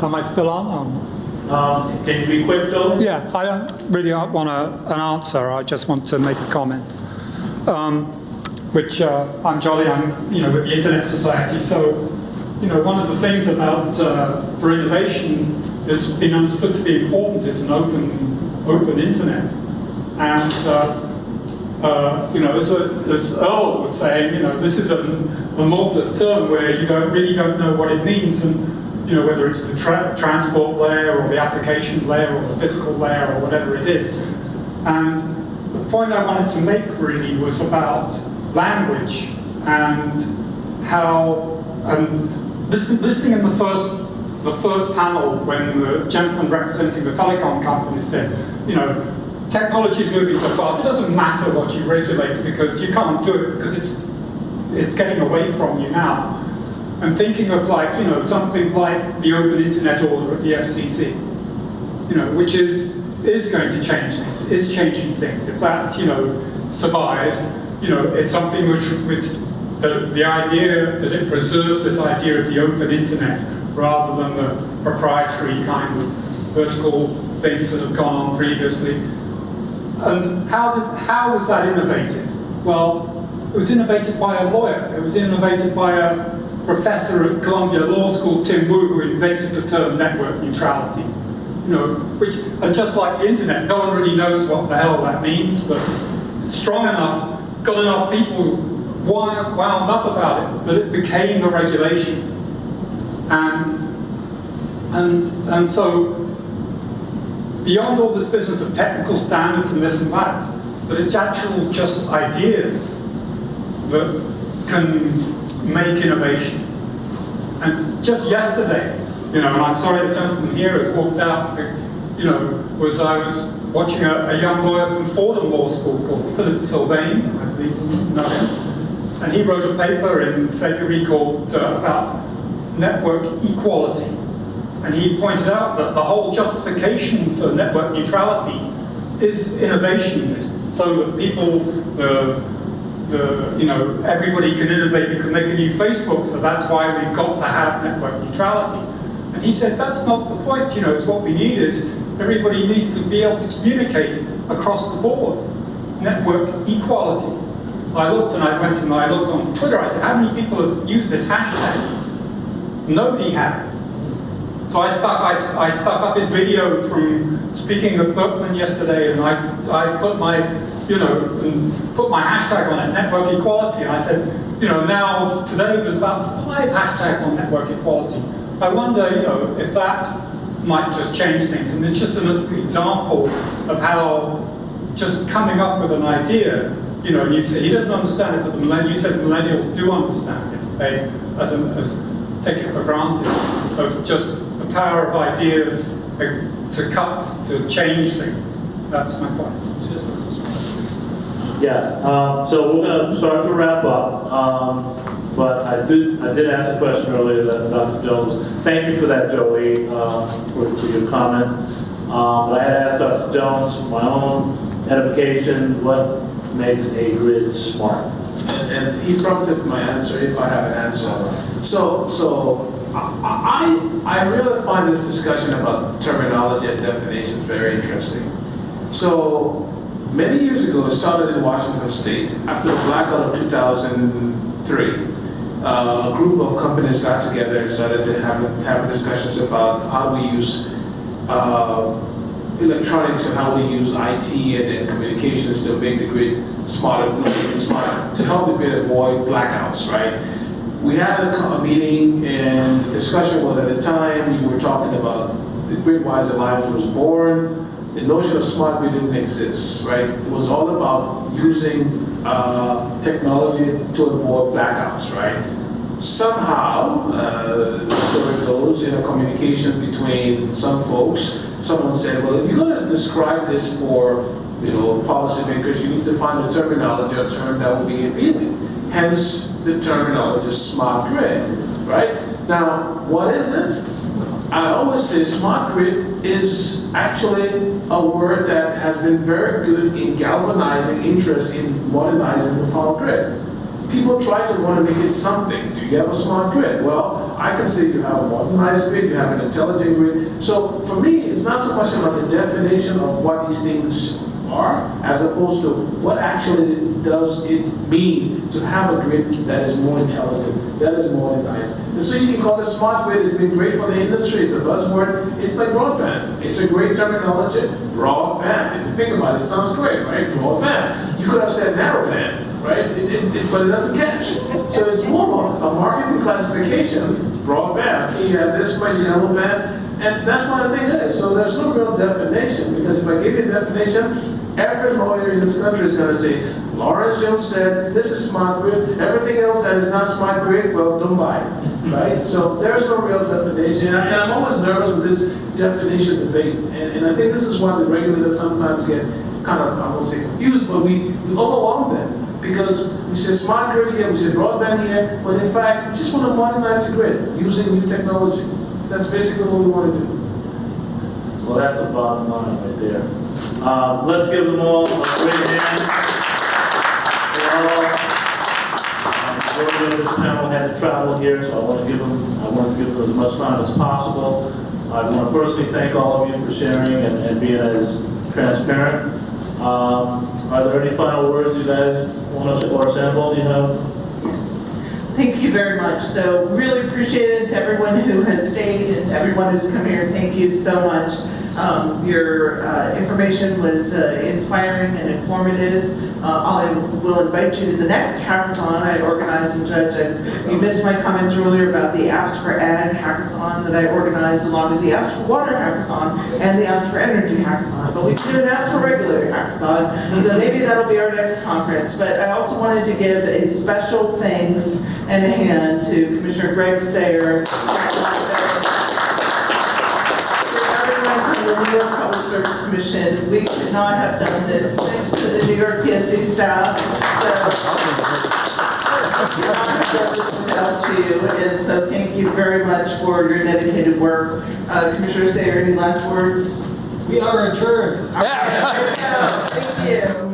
Am I still on? Can you be quick, though? Yeah, I don't really want an answer. I just want to make a comment. I'm Jolly. I'm with the Internet Society. So, one of the things about for innovation has been understood to be important is an open internet. And as Earl was saying, this is an amorphous term where you don't know what it means, and whether it's the transport layer or the application layer or the physical layer or whatever it is. And the point I wanted to make really was about language and how, and listening in the first the first panel when the gentleman representing the telecom company said, you know, technology is moving so fast, it doesn't matter what you regulate because you can't do it because it's getting away from you now. I'm thinking of like, you know, something like the Open Internet Order at the FCC, you know, which is going to change things, is changing things. If that, you know, survives, you know, it's something which the idea that it preserves this idea of the open internet rather than the proprietary kind of vertical things that have gone on previously. And how was that innovated? Well, it was innovated by a lawyer. It was innovated by a professor at Columbia Law School, Tim Wu, who invented the term network neutrality. You know, which, and just like the internet, no one really knows what the hell that means, but it's strong enough, got enough people wound up about it, that it became a regulation. And so, beyond all this business of technical standards and this and that, but it's actual just ideas that can make innovation. And just yesterday, you know, and I'm sorry the gentleman here has walked out, you know, I was watching a young lawyer from Fordham Law School called Philip Sylvain, I believe you know him, and he wrote a paper in February called about network equality. And he pointed out that the whole justification for network neutrality is innovation, so that people, you know, everybody can innovate, you can make a new Facebook, so that's why we've got to have network neutrality. And he said, that's not the point, you know, it's what we need is everybody needs to be able to communicate across the board. Network equality. I looked and I went and I looked on Twitter, I said, how many people have used this hashtag? Nobody had. So I stuck up his video from speaking at Berkman yesterday, and I put my, you know, and put my hashtag on it, network equality, and I said, you know, now today there's about 5 hashtags on network equality. I wonder, you know, if that might just change things. And it's just another example of how just coming up with an idea, you know, and you say he doesn't understand it, but you said millennials do understand it. They, as take it for granted, of just the power of ideas to change things. That's my point. Yeah, so we're going to start to wrap up. But I did ask a question earlier that Dr. Jones. Thank you for that, Joey, for your comment. But I had asked Dr. Jones for my own edification, what makes a grid smart? And he prompted my answer, if I have an answer. So I really find this discussion about terminology and definitions very interesting. So many years ago, it started in Washington State. After the blackout of 2003, a group of companies got together and started to have discussions about how we use electronics and how we use IT and communications to make the grid smarter, to help the grid avoid blackouts, right? We had a meeting, and the discussion was, at the time you were talking about the Gridwise Alliance was born. The notion of smart grid didn't exist, right? It was all about using technology to avoid blackouts, right? Somehow, the story goes, in a communication between some folks, someone said, well, if you're going to describe this for, you know, policymakers, you need to find a terminology, a term that will be appealing. Hence, the terminology smart grid, right? Now, what is it? I always say smart grid is actually a word that has been very good in galvanizing interest in modernizing the power grid. People try to want to make it something. Do you have a smart grid? Well, I can say you have a modernized grid, you have an intelligent grid. So for me, it's not so much about the definition of what these things are, as opposed to what actually does it mean to have a grid that is more intelligent, that is modernized. And so you can call it smart grid. It's been great for the industry. It's a buzzword. It's like broadband. It's a great terminology. Broadband. If you think about it, it sounds great, right? Broadband. You could have said narrowband, right? But it doesn't catch. So it's more a marketing classification. Broadband. Okay, you have this much yellow band. And that's what I think it is. So there's no real definition, because if I give you a definition, every lawyer in this country is going to say, Lawrence Jones said, this is smart grid. Everything else that is not smart grid, well, don't buy it. right? So there's no real definition, and I'm always nervous with this definition debate, and I think this is why the regulators sometimes get kind of, I won't say confused, but we overwhelm them, because we say smart grid here, we say broadband here, when in fact, we just want to modernize the grid using new technology. That's basically what we want to do. Well, that's a bottom line right there. Let's give them all a great hand. The majority of this panel had to travel here, so I want to give them as much time as possible. I want to personally thank all of you for sharing and being as transparent. Are there any final words you guys want to, or Sandoval, do you have? Yes. Thank you very much. So really appreciate it to everyone who has stayed and everyone who's come here. Thank you so much. Your information was inspiring and informative. I will invite you to the next hackathon I organize and judge. You missed my comments earlier about the Apps for Ag hackathon that I organized, along with the Apps for Water hackathon and the Apps for Energy hackathon. But we can do an Apps for Regulator hackathon, so maybe that'll be our next conference. But I also wanted to give a special thanks and a hand to Commissioner Greg Sayer, the New York Public Service Commission. We could not have done this thanks to the New York PSC staff. Without you, and so thank you very much for your dedicated work. Commissioner Sayer, any last words? We are adjourned. Thank you.